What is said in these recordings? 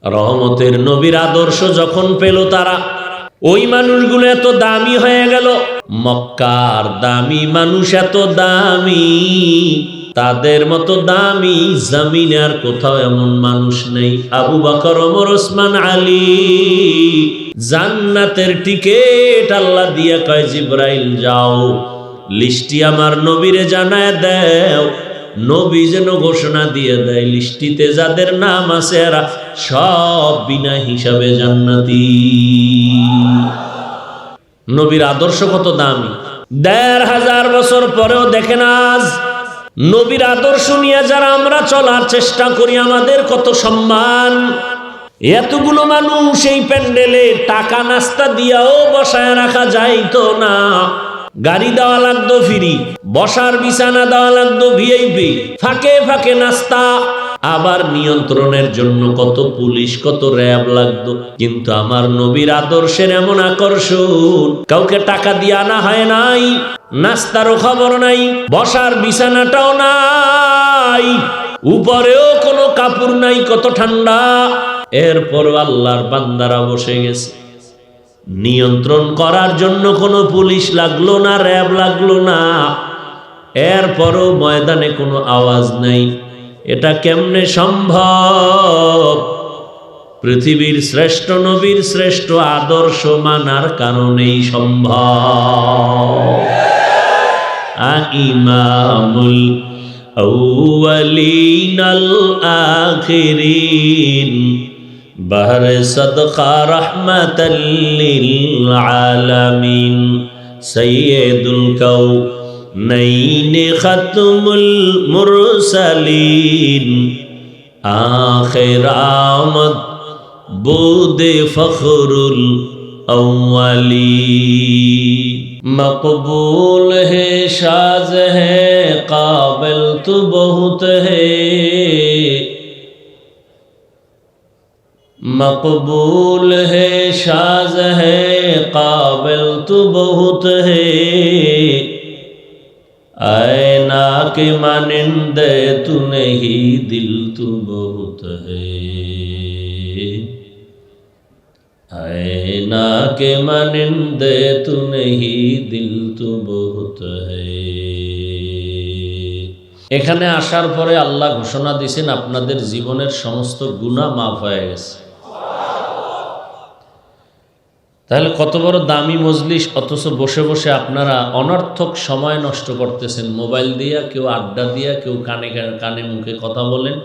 রহমতের নবীর আদর্শ যখন পেল তারা, ওই মানুষগুলো এত দামি হয়ে গেল। মক্কার দামি মানুষ এত দামি, তাদের মতো দামি জমিনে আর কোথাও এমন মানুষ নেই। আবু বকর, ওমর, ওসমান, আলী। জান্নাতের টিকেট আল্লাহ দিয়া কয়, জিবরাইল যাও, লিস্টি আমার নবীরে জানায় দেও। নবী যেন ঘোষণা দিয়ে দেয়, লিস্টিতে যাদের নাম আছে এরা সব বিনা হিসাবে জান্নাতি। নবীর আদর্শ কত দামি। ১৫০০ বছর পরেও দেখেন আজ নবীর আদর্শ নিয়ে যারা আমরা চলার চেষ্টা করি, আমাদের কত সম্মান। এতগুলো মানুষ এই প্যান্ডেলে টাকা নাস্তা দিয়াও বসায় রাখা যাইতো না। গাড়ি দেওয়া লাগতো ফ্রি, বসার বিছানা দেওয়া লাগতো ভিআইপি, ফাঁকে ফাঁকে নাস্তা, আবার নিয়ন্ত্রণের জন্য কত পুলিশ, কত র্যাব লাগতো। কিন্তু আমার নবীর আদর্শের এমন আকর্ষণ, কাউকে টাকা দিয়ে আনা হয় নাই, নাস্তারও খবর নাই, বসার বিছানাটাও নাই, উপরেও কোনো কাপড় নাই, কত ঠান্ডা। এরপর আল্লাহর বান্দারা বসে গেছে। নিয়ন্ত্রণ করার জন্য কোনো পুলিশ লাগলো না, র্যাব লাগলো না, এরপরও ময়দানে কোনো আওয়াজ নেই। এটা কেমনে সম্ভব? পৃথিবীর শ্রেষ্ঠ নবীর শ্রেষ্ঠ আদর্শ মানার কারণেই সম্ভব। ইমামুল আউয়ালিন আল আখিরিন, বাহর সদকা রহমাতাল লিল আলামিন, সাইয়্যিদুল কাউনাইন খাতমুল মুরসালিন, আখির আমদ বুদে ফখরুল अव्वलीन। मकबूल है शाज है काबिल तो बहुत है, मकबूल है शाज है काबिल तो बहुत है, आईना के मानिंदे तू नहीं दिल तू बहुत है, आईना के मानिंदे तू नहीं दिल तू बहुत है। এখানে আসার পরে আল্লাহ ঘোষণা দিয়েছেন, আপনাদের জীবনের সমস্ত গুনাহ মাফ হয়ে গেছে। তাহলে কত বড় দামি মজলিস, অথচ বসে বসে আপনারা অনর্থক সময় নষ্ট করতেছেন। মোবাইল দিয়া, কেউ আড্ডা দিয়া, কেউ কানে কানে মুখে কথা বলেন,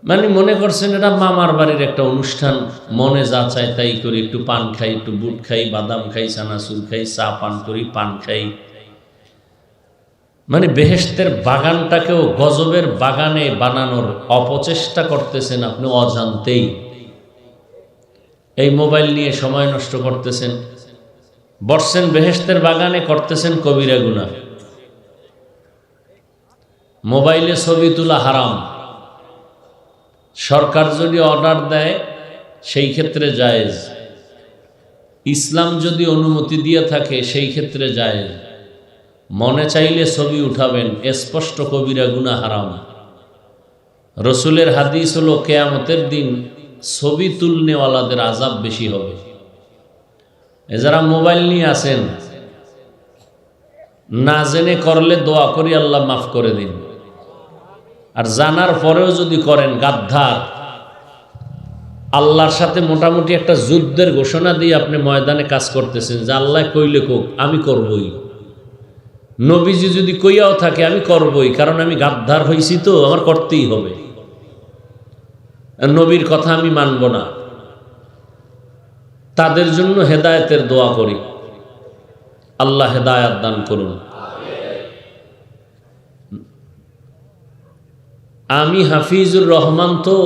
মানে মনে করছেন এটা মামার বাড়ির একটা অনুষ্ঠান, মনে যা চায় তাই করি, একটু পান খাই, একটু বুট খাই, বাদাম খাই, চানাচুর খাই, চা পান করি, পান খাই। মানে বেহেশতের বাগানটাকেও গজবের বাগানে বানানোর অপচেষ্টা করতেছেন আপনি অজান্তেই। এই মোবাইল নিয়ে সময় নষ্ট করতেছেন, বসছেন বেহেশতের বাগানে, করতেছেন কবিরা গুনাহ। মোবাইলে ছবি তোলা হারাম। সরকার যদি অর্ডার দেয় সেই ক্ষেত্রে জায়েজ, ইসলাম যদি অনুমতি দিয়ে থাকে সেই ক্ষেত্রে জায়েজ। মনে চাইলে ছবি উঠাবেন, স্পষ্ট কবিরা গুনাহ, হারাম। রসুলের হাদিস হলো কিয়ামতের দিন ছবি তুলনেওয়ালাদের আযাব বেশি হবে। যারা মোবাইল নিয়ে আছেন, না জেনে করলে দোয়া করি আল্লাহ মাফ করে দিন, আর জানার পরেও যদি করেন গাদ্দার। আল্লাহর সাথে মোটামুটি একটা যুদ্ধের ঘোষণা দিয়ে আপনি ময়দানে কাজ করতেছেন, যে আল্লাহ কইলে কোক আমি করবই, নবীজি যদি কইয়াও থাকে আমি করবই, কারণ আমি গাদ্দার হইছি তো আমার করতেই হবে, নবীর কথা আমি মানব না। তাদের জন্য হেদায়েতের দোয়া করি, আল্লাহ হেদায়েত দান করুন। আমি হাফিজুর রহমান তো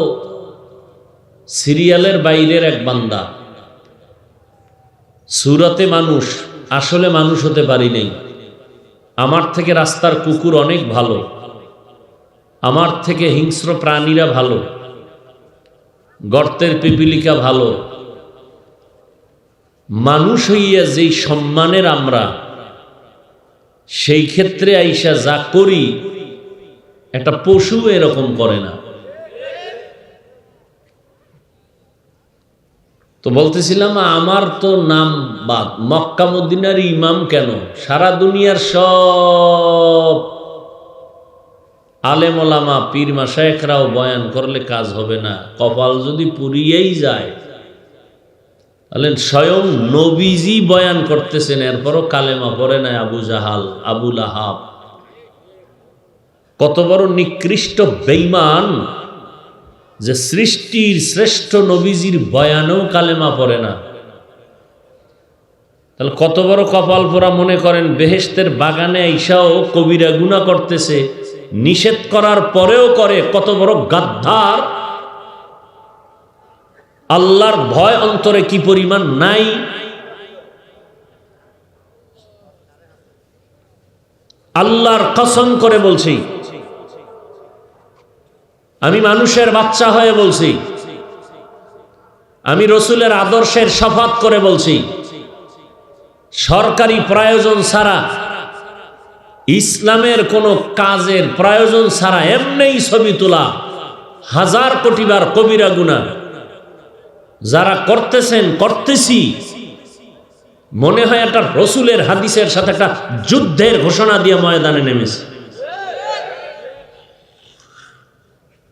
সিরিয়ালের বাইরের এক বান্দা, সুরতে মানুষ, আসলে মানুষ হতে পারি নাই। আমার থেকে রাস্তার কুকুর অনেক ভালো, আমার থেকে হিংস্র প্রাণীরা ভালো, গর্তের পিপিলিকা ভালো। মানুষ হইয়া যেই সম্মানের আমরা, সেই ক্ষেত্রে আইসা যা করি একটা পশু এরকম করে না। তো বলতেছিলাম আমার তো নাম বাদ, মক্কা মদিনার ইমাম কেন, সারা দুনিয়ার সব আলেম ওলামা পীর মাশায়েখরাও বয়ান করলে কাজ হবে না, কপাল যদি পুড়িয়েই যায়। তাহলে স্বয়ং নবীজি বয়ান করতেছেন, এরপরও কালেমা পড়ে নাই আবু জাহাল, আবু লাহাব। কত বড় নিকৃষ্ট বেঈমান যে সৃষ্টির শ্রেষ্ঠ নবীজির বয়ানেও কালেমা পড়ে না। তাহলে কত বড় কপাল পোড়া। মনে করেন বেহেশতের বাগানে আইসাও কবিরা গুনাহ করতেছে, নিষেধ করার পরেও করে। কত বড় গাদ্দার! আল্লাহর ভয় অন্তরে কি পরিমাণ নাই। আল্লাহর কসম করে বলছি, আমি মানুষের বাচ্চা হয়ে বলছি, আমি রসুলের আদর্শের শপথ করে বলছি, সরকারি প্রয়োজন ছাড়া, ইসলামের কোনো কাজের প্রয়োজন ছাড়া এমনিই ছবি তোলা 1000 কোটি বার কবিরা গুনাহ। যারা করতেছেন, করতেছি, মনে হয় একটা রসুলের হাদিসের সাথে একটা যুদ্ধের ঘোষণা দিয়ে ময়দানে নেমেছে।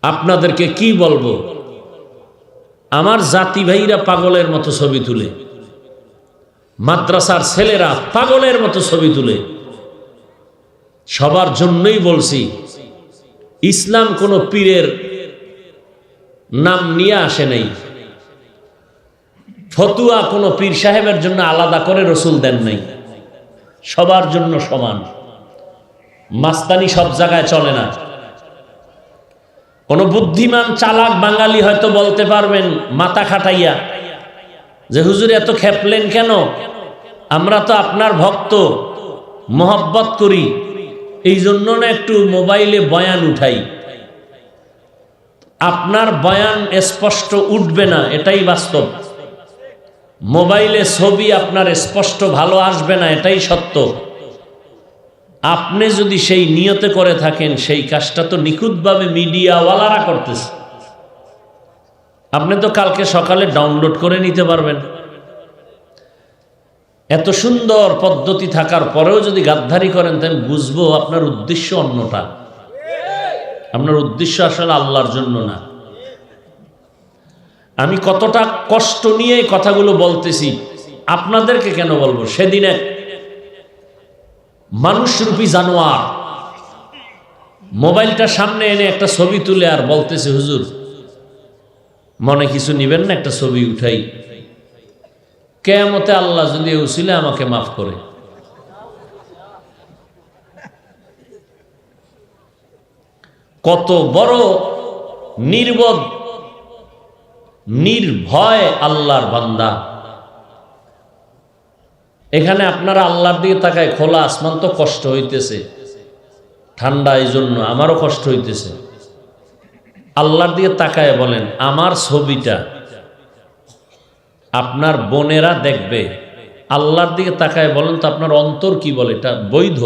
আপনাদেরকে কি বলবো, আমার জাতি ভাইরা পাগলের মতো ছবি তুলে, মাদ্রাসার ছেলেরা পাগলের মতো ছবি তুলে। সবার জন্যই বলছি, ইসলাম কোনো পীরের নাম নিয়ে আসে নাই, ফতুয়া কোনো পীর সাহেবের জন্য আলাদা করে রসুল দেন নাই, সবার জন্য সমান। মাস্তানি সব জায়গায় চলে না। কোন বুদ্ধিমান চালাক বাঙালি হয়তো বলতে পারবেন মাথা খাটাইয়া যে হুজুর এত খেপলেন কেন, আমরা তো আপনার ভক্ত, মহব্বত করি, এই জন্য না একটু মোবাইলে বয়ান উঠাই। আপনার বয়ান স্পষ্ট উঠবে না, এটাই বাস্তব। মোবাইলে ছবি আপনার স্পষ্ট ভালো আসবে না, এটাই সত্য। আপনি যদি সেই নিয়তে করে থাকেন, সেই কাজটা তো নিখুঁতভাবে মিডিয়াওয়ালারা করতেছে। আপনি তো কালকে সকালে ডাউনলোড করে নিতে পারবেন। এত সুন্দর পদ্ধতি থাকার পরেও যদি গাদ্দারি করেন, তাহলে বুঝবো আপনার উদ্দেশ্য অন্যটা। আপনার উদ্দেশ্য আসলে আল্লাহর জন্য না। আমি কতটা কষ্ট নিয়ে এই কথাগুলো বলতেছি, আপনাদেরকে কেন বলবো। সেদিন এক মানুষরূপী জানোয়ার মোবাইলটা সামনে এনে একটা ছবি তুলে আর বলতেছে, হুজুর মনে কিছু নিবেন না, একটা ছবি উঠাই, কিয়ামতে আল্লাহ যদি উসিলে আমাকে মাফ করে। কত বড় নির্বোধ, নির্ভয় আল্লাহর বান্দা। এখানে আপনারা আল্লাহর দিকে তাকায়, খোলা আসমান তো কষ্ট হইতেছে, ঠান্ডা, এই জন্য আমারও কষ্ট হইতেছে। আল্লাহর দিকে তাকায় বলেন, আমার ছবিটা আপনার বোনেরা দেখবে। আল্লাহর দিকে তাকায় বলেন তো আপনার অন্তর কি বলে, এটা বৈধ,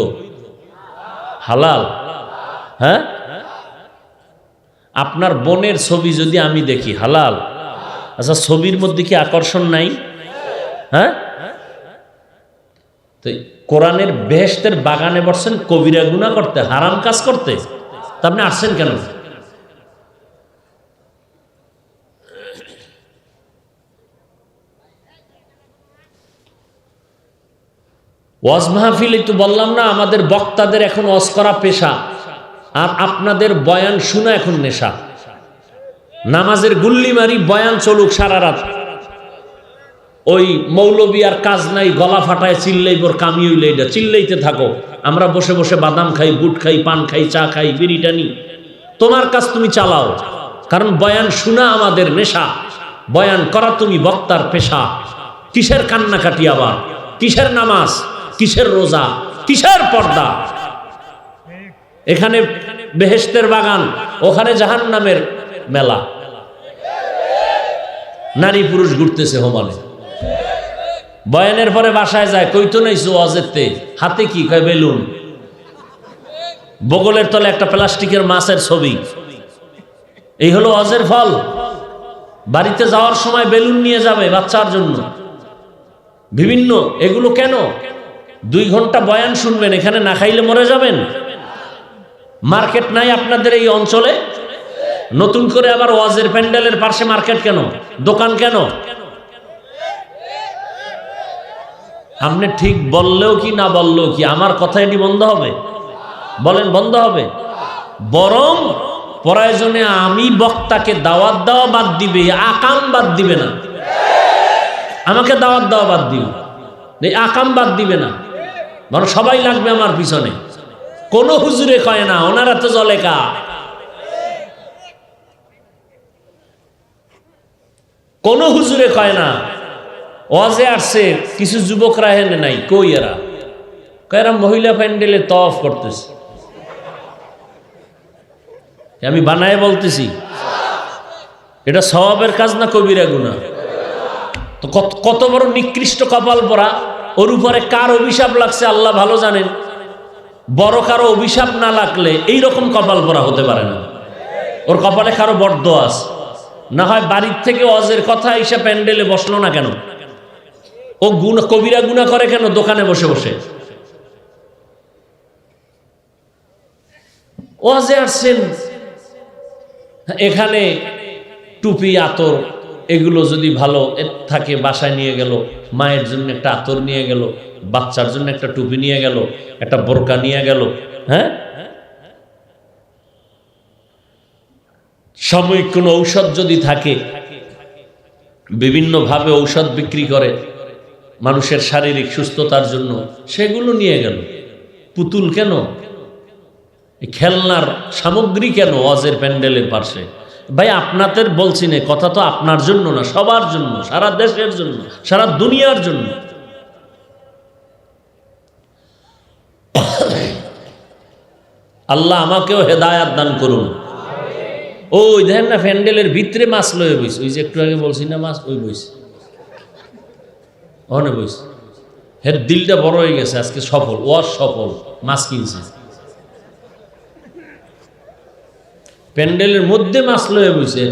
হালাল? হ্যাঁ, আপনার বোনের ছবি যদি আমি দেখি, হালাল? আচ্ছা, ছবির মধ্যে কি আকর্ষণ নাই? হ্যাঁ, তো কোরআনের বেহেশতের বাগানে বসছেন কবিরা গুনাহ করতে, হারাম কাজ করতে, তা আপনি আসছেন কেন? ওয়াজ মাহফিলে তো বললাম না, আমাদের বক্তাদের এখন ওয়াজ করা পেশা, আর আপনাদের বয়ান শোনা এখন নেশা। নামাজের গুল্লি মারি বয়ান চলুক সারা রাত, ওই মৌলবী আর কাজ নাই, গলা ফাটায় চিল্লাইবর কামি হইলে এটা চিল্লাইতে থাকো। আমরা বসে বসে বাদাম খাই, বুট খাই, পান খাই, চা খাই, বিড়ি টানি। তোমার কাজ তুমি চালাও, কারণ বয়ান শোনা আমাদের নেশা, বয়ান করা তুমি বক্তার পেশা। কিসের কান্নাকাটি আবার, কিসের নামাজ, কিসের রোজা, কিসের পর্দা? এখানে বেহেশতের বাগান, ওখানে জাহান্নামের মেলা। নারী পুরুষ ঘুরতেছে হোমালে। বয়ানের পরে বাসায় যায়, কইতো নাইছো ওয়াজেরতে, হাতে কি কয় বেলুন, বগলের তলে একটা প্লাস্টিকের মাছের ছবি। এই হলো ওয়াজের ফল। বাড়িতে যাওয়ার সময় বেলুন নিয়ে যাবে বাচ্চার জন্য, বিভিন্ন। এগুলো কেন? 2 ঘন্টা বয়ান শুনবেন, এখানে না খাইলে মরে যাবেন। মার্কেট নাই আপনাদের এই অঞ্চলে? নতুন করে আবার ওয়াজের প্যান্ডেলের পাশে মার্কেট কেন, দোকান কেন? আপনি ঠিক বললেও কি না বললেও কি, আমার কথা এটি বন্ধ হবে? বলেন বন্ধ হবে? বরং প্রয়োজনে আমি বক্তাকে দাওয়াত দেওয়া বাদ দিবে, আকাম বাদ দিবে না। আমাকে দাওয়াত দেওয়া বাদ দিবে, আকাম বাদ দিবে না, বরং সবাই লাগবে আমার পিছনে। কোন হুজুরে কয় না ওনারা তো জলেকা, কোন হুজুরে কয় না। ওয়াজে আসছে কিছু যুবকরা হেনে নাই, কই এরা? এরা মহিলা প্যান্ডেলে তওয়াফ করতেছে। আমি বানায় বলতেছি, এটা সওয়াবের কাজ না কবিরা গুনাহ? তো কত বড় নিকৃষ্ট কপাল পরা। ওর উপরে কার অভিশাপ লাগছে আল্লাহ ভালো জানেন। বড় কারো অভিশাপ না লাগলে এইরকম কপাল পরা হতে পারে না। ওর কপালে কারো বরদোয়া আছে। না হয় বাড়ির থেকে ওয়াজের কথা এসে প্যান্ডেলে বসলো না কেন? ও গুনাহ, কবিরা গুনাহ করে কেন দোকানে বসে বসে? ওয়াজে আসছেন, এখানে টুপি আতর এগুলো যদি ভালো থাকে বাসায় নিয়ে গেল, মায়ের জন্য একটা আতর নিয়ে গেল, বাচ্চার জন্য একটা টুপি নিয়ে গেল, একটা বোরকা নিয়ে গেল। হ্যাঁ, সাময়িক কোনো ঔষধ যদি থাকে, বিভিন্নভাবে ঔষধ বিক্রি করে মানুষের শারীরিক সুস্থতার জন্য, সেগুলো নিয়ে গেল। পুতুল কেন, খেলনার সামগ্রী কেন ওয়াজের প্যান্ডেলের পাশে? ভাই আপনাদের বলছি না, কথা তো আপনার জন্য না, সবার জন্য, সারা দেশের জন্য, সারা দুনিয়ার জন্য। আল্লাহ আমাকেও হেদায়াত দান করুন। ওই দেখেন না প্যান্ডেলের ভিতরে মাছ লয়ে বইছে, ওই যে একটু আগে বলছি না মাছ, ওই বইছে ওখানে বইছে। হের দিলটা বড় হয়ে গেছে, আজকে সফল, ওয়াজ সফল, মাছ কিনছে। প্যান্ডেলের মধ্যে মাছ লয়ে বইছে,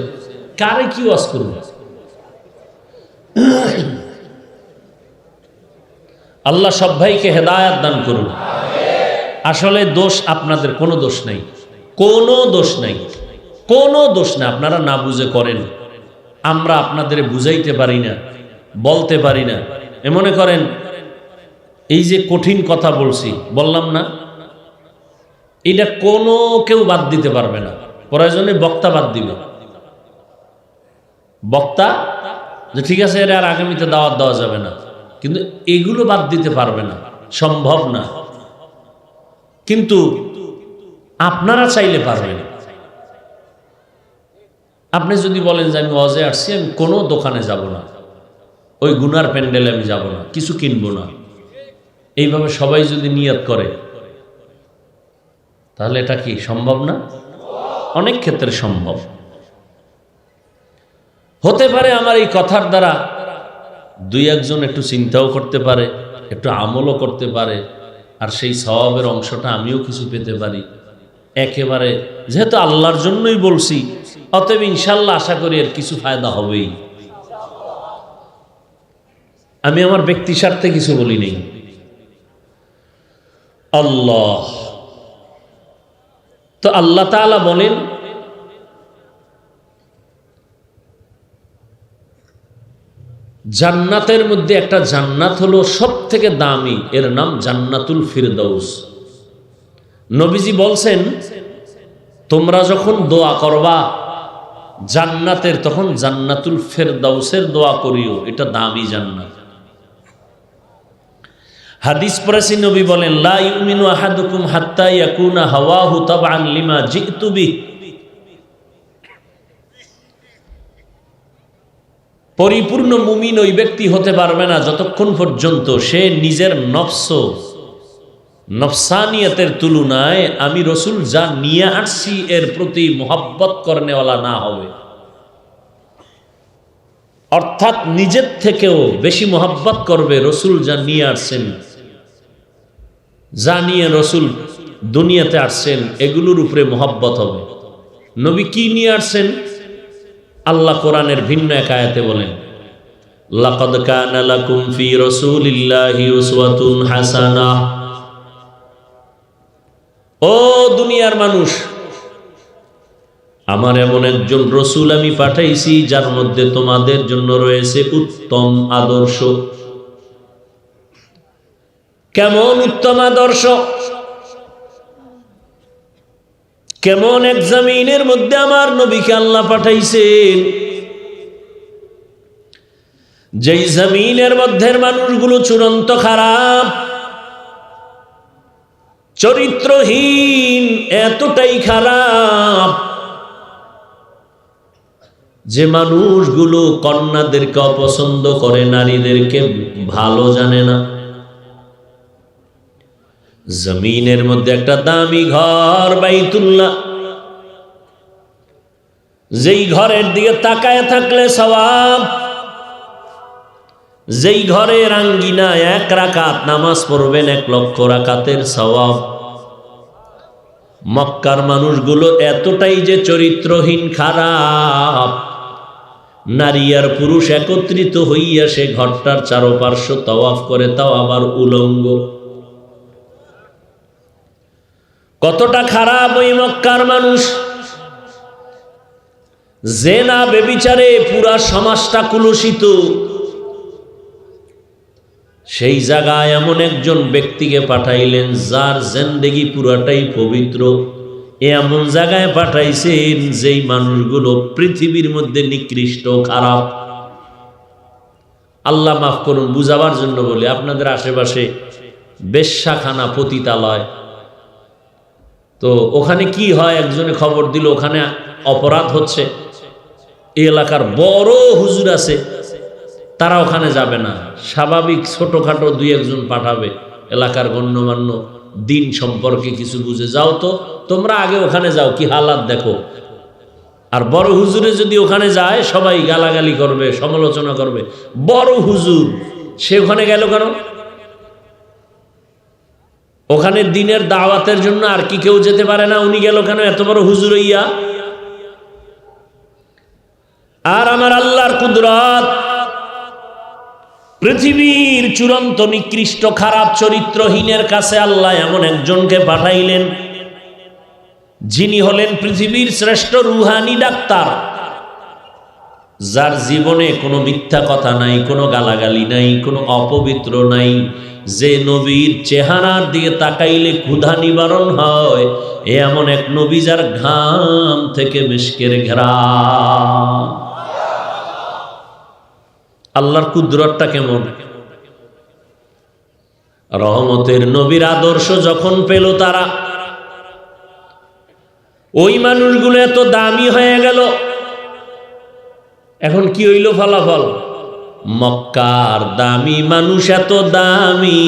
কারে কি ওয়াজ করবে? আল্লাহ সব ভাইকে হেদায়াত দান করুন। আসলে দোষ আপনাদের কোনো দোষ নাই, কোনো দোষ নাই, কোনো দোষ না। আপনারা না বুঝে করেন, আমরা আপনাদের বুঝাইতে পারি না, বলতে পারি না। মনে করেন এই যে কঠিন কথা বলছি, বললাম না, এটা কোনো কেউ বাদ দিতে পারবে না। প্রয়োজনে বক্তা বাদ দিবে, বক্তা যে ঠিক আছে এর আর আগামীতে দাওয়াত দেওয়া যাবে না, কিন্তু এগুলো বাদ দিতে পারবে না, সম্ভব না। কিন্তু আপনারা চাইলে পারবেন। আপনি যদি বলেন যে আমি ওয়াজে আসছি, আমি কোনো দোকানে যাব না, ওই গুনার প্যান্ডেলে আমি যাব না, কিছু কিনবো না, এইভাবে সবাই যদি নিয়ত করে, তাহলে এটা কি সম্ভব না? অনেক ক্ষেত্রে সম্ভব হতে পারে। আমার এই কথার দ্বারা 2-1 একটু চিন্তাও করতে পারে, একটু আমলও করতে পারে, আর সেই সওয়াবের অংশটা আমিও কিছু পেতে পারি। একেবারে যেহেতু আল্লাহর জন্যই বলছি, অতএব ইনশাল্লাহ আশা করি এর কিছু ফায়দা হবেই। আমি আমার ব্যক্তি স্বার্থে কিছু বলি নেই। আল্লাহ তো আল্লাহ তাআলা বলেন, জান্নাতের মধ্যে একটা জান্নাত হলো সব থেকে দামি, এর নাম জান্নাতুল ফিরদাউস। নবীজি বলছেন, তোমরা যখন দোয়া করবা জান্নাতের, তখন জান্নাতুল ফিরদাউসের দোয়া করিও, এটা দামি জান্নাত। হাদিস পড়েছি, নবী বলেন, লা ইউমিনু আহাদুকুম হাত্তা ইয়াকুনা হাওয়াহু তাবআন লিমা জিতু বিহি। পরিপূর্ণ মুমিন ওই ব্যক্তি হতে পারবে না যতক্ষণ পর্যন্ত সে নিজের নফসানিয়তের তুলনায় আমি রসুল যা নিয়ে আসছি এর প্রতি মোহাব্বত করনেওয়ালা না হবে। অর্থাৎ নিজের থেকেও বেশি মোহাব্বত করবে রসুল যা নিয়ে আসছেন, যা নিয়ে রসুল দুনিয়াতে আসছেন, এগুলোর উপরে মোহাব্বত হবে। নবী কি নিয়ে আসছেন? আল্লাহ কোরআনের ভিন্ন এক আয়াতে বলেন, লাকাদ কানা লাকুম ফি রাসূলিল্লাহি উসওয়াতুন হাসানাহ। ও দুনিয়ার মানুষ, আমার এমন একজন রসূল আমি পাঠাইছি যার মধ্যে তোমাদের জন্য রয়েছে উত্তম আদর্শ। কেমন উত্তম আদর্শ? কেমন এক জমিনের মধ্যে আমার নবীকে আল্লাহ পাঠাইছেন, যেই জমিনের মধ্যে মানুষগুলো চূড়ান্ত খারাপ, চরিত্রহীন, এতটাই খারাপ যে মানুষগুলো কন্যাদেরকে অপছন্দ করে, নারীদেরকে ভালো জানে না। জমিনের মধ্যে একটা দামি ঘর বাইতুল্লাহ, যেই ঘরের দিকে তাকায় থাকলে সওয়াব, যেই ঘরের আঙ্গিনায় 1 রাকাত নামাজ পড়বেন 1 লক্ষ রাকাতের সওয়াব। মক্কার মানুষগুলো এতটাই যে চরিত্রহীন খারাপ, নারী আর পুরুষ একত্রিত হইয়া সে ঘরটার চারপার্শ্ব তাওয়াফ করে, তাও আবার উলঙ্গ। কতটা খারাপ ওই মক্কার মানুষ! জেনা বেবিচারে পুরা সমাজটা কুলুষিত। সেই জায়গায় এমন একজন ব্যক্তিকে পাঠাইলেন যার জিন্দেগি পুরাটাই পবিত্র। এমন জায়গায় পাঠাইছেন যেই মানুষগুলো পৃথিবীর মধ্যে নিকৃষ্ট, খারাপ। আল্লাহ মাফ করুন, বুঝাবার জন্য বলি, আপনাদের আশেপাশে বেশ্যাখানা, পতিতালয়, তো ওখানে কি হয়? একজনে খবর দিল ওখানে অপরাধ হচ্ছে। এই এলাকার বড় হুজুর আছে, তারা ওখানে যাবে না, স্বাভাবিক ছোটখাটো 2-1 পাঠাবে, এলাকার গণ্যমান্য, দিন সম্পর্কে কিছু বুঝে। যাও তো তোমরা আগে ওখানে যাও, কি হালাত দেখো। আর বড় হুজুরে যদি ওখানে যায় সবাই গালাগালি করবে, সমালোচনা করবে। বড় হুজুর সে ওখানে গেল কেন? ওখানে দিনের দাওয়াতের জন্য আর কি কেউ যেতে পারে না? উনি গেল কেন এত বড় হুজুর হইয়া? আর আমার আল্লাহর কুদরত, পৃথিবীর চূড়ান্ত নিকৃষ্ট খারাপ চরিত্রহীনের কাছে আল্লাহ এমন একজনকে পাঠাইলেন, যিনি হলেন পৃথিবীর শ্রেষ্ঠ রুহানি ডাক্তার, যার জীবনে কোনো মিথ্যা কথা নাই, কোনো গালাগালি নাই, কোনো অপবিত্র নাই, যে নবীর চেহারার দিকে তাকাইলে ক্ষুধা নিবারণ হয়, এমন এক নবী যার ঘাম থেকে মিশকের ঘ্রাণ। আল্লাহর কুদরতটা কেমন! রহমতের নবীর আদর্শ যখন পেল তারা, ওই মানুষগুলো এত দামি হয়ে গেল। এখন কি হইল ফলাফল? মক্কার দামি মানুষ এত দামি,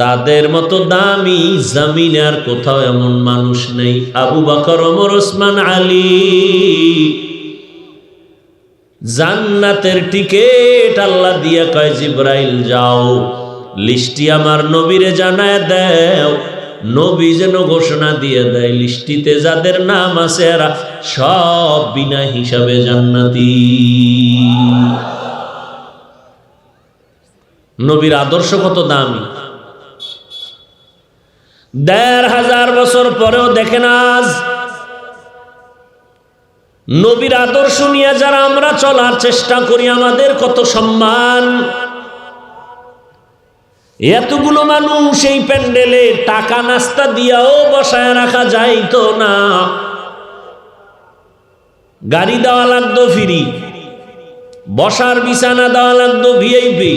তাদের মতো দামি জমিনে আর কোথাও এমন মানুষ নেই। আবু বকর, ওমর, ওসমান, আলী, জান্নাতের টিকেট আল্লাহ দিয়া কয়, জিবরাইল যাও লিস্টি আমার নবীরে জানায় দেও। নবী যেন ঘোষণা দিয়ে দেয়, লিস্টিতে যাদের নাম আছে এরা সব বিনা হিসাবে জান্নাতি। নবীর আদর্শ কত দামি! ১৫০০ বছর পরেও দেখেন আজ নবীর আদর্শ নিয়ে যারা আমরা চলার চেষ্টা করি, আমাদের কত সম্মান। এতগুলো মানুষ এই প্যান্ডেলে টাকা নাস্তা দিয়াও বসায় রাখা যাইতো না, গাড়ি দেওয়া লাগতো ফ্রি, বসার বিছানা দেওয়া লাগতো ভিআইপি,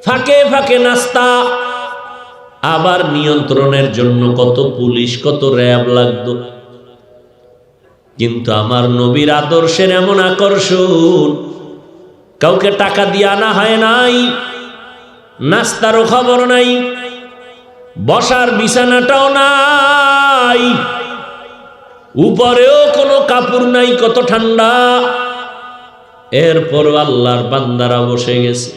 ফাঁকে ফাঁকে নাস্তা, আবার নিয়ন্ত্রণের জন্য কত পুলিশ, কত র্যাব লাগতো। কিন্তু আমার নবীর আদর্শের এমন আকর্ষণ, কাউকে টাকা দিয়ে আনা হয় নাই, নাস্তারও খবর নাই, বসার বিছানাটাও নাই, উপরেও কোনো কাপড় নাই, কত ঠান্ডা। এরপর আল্লাহর বান্দারা বসে গেছে,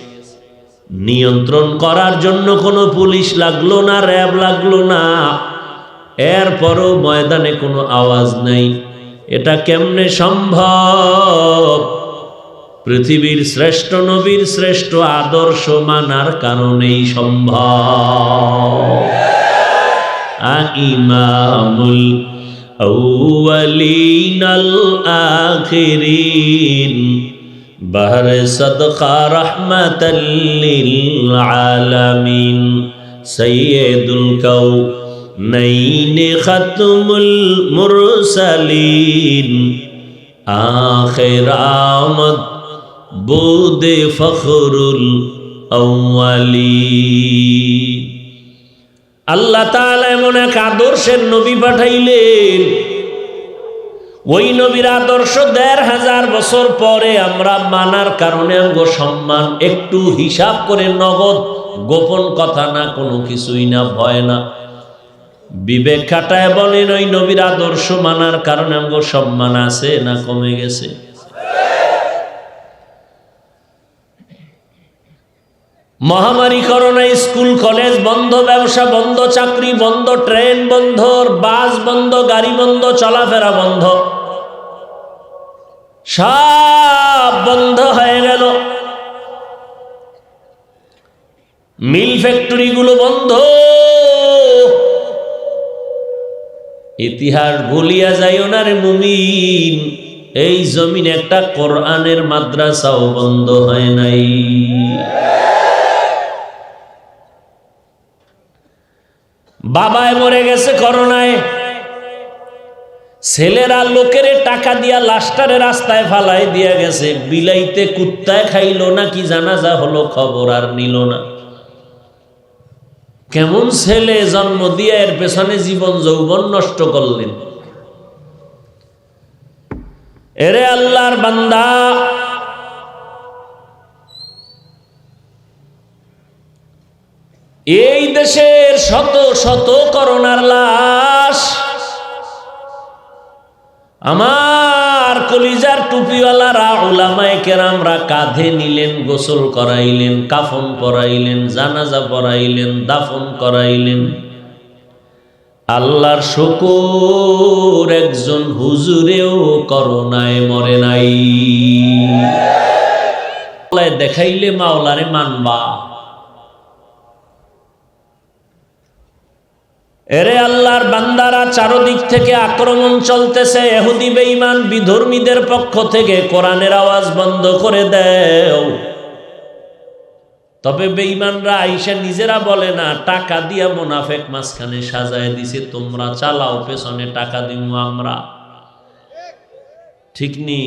নিয়ন্ত্রণ করার জন্য কোনো পুলিশ লাগলো না, র্যাব লাগলো না। এরপরও ময়দানে কোনো আওয়াজ নাই, এটা কেমনে সম্ভব? পৃথিবীর শ্রেষ্ঠ নবীর শ্রেষ্ঠ আদর্শ মানার কারণেই সম্ভব। ইমামুল আউয়ালিন আল আখিরিন বাহর সদকা রাহমাতাল লিল আলামিন সাইয়্যিদুল কাউনাইন খাতমুল মুরসালিন আখির আমদ বুদে ফখরুল আউয়ালিন। আল্লাহ তাআলা এমন এক আদর্শের নবী পাঠাইলেন, ওই নবীর আদর্শ ১৫০০ বছর পরে আমরা মানার কারণে আমগো সম্মান। একটু হিসাব করে নগদ, গোপন কথা না, কোনো কিছুই না, ভয় না, বিবেক খাটায় বলেন ওই নবীর আদর্শ মানার কারণে আমগো সম্মান আছে না কমে গেছে? মহামারী করোনায় স্কুল কলেজ বন্ধ, ব্যবসা বন্ধ, চাকরি বন্ধ, ট্রেন বন্ধ, বাস বন্ধ, গাড়ি বন্ধ, চলাফেরা বন্ধ, সব বন্ধ হয়ে গেল। মিল ফ্যাক্টরি গুলো বন্ধ। ইতিহাস ভুলিয়া যাইও না রে মুমিন, এই জমিন একটা কোরআনের মাদ্রাসাও বন্ধ হয় নাই। বাবায় মরে গেছে করোনায়, ছেলেরা লোকেরে টাকা দিয়া লাশটারে রাস্তায় ফালাই দিয়া গেছে। বিলাইতে কুত্তায় খাইলো নাকি জানাজা হলো, খবর আর নিল না। কেমন ছেলে জন্ম দিয়া এর পেছনে জীবন যৌবন নষ্ট করলেন। এরে আল্লাহর বান্দা, এই দেশের শত শত করোনার লাশ আমার কলিজার টুপিওয়ালারা উলামায়ে কেরামরা কাঁধে নিলেন, গোসল করাইলেন, কাফন পরাইলেন, জানাজা পরাইলেন, দাফন করাইলেন। আল্লাহর শুকর, একজন হুজুরেও করোনায় মরে নাই। দেখাইলে মাওলারে মানবা। এরে আল্লাহর বান্দারা, চারদিক থেকে আক্রমণ চলতেছে। ইহুদি বেঈমান বিধর্মীদের পক্ষ থেকে কোরআনের আওয়াজ বন্ধ করে দেও। তবে বেঈমানরা আইসা নিজেরা বলে না, টাকা দিয়া মুনাফেক মাঝখানে সাজায় দিছে, তোমরা চালাও, পেছনে টাকা দিব আমরা। ঠিক নি?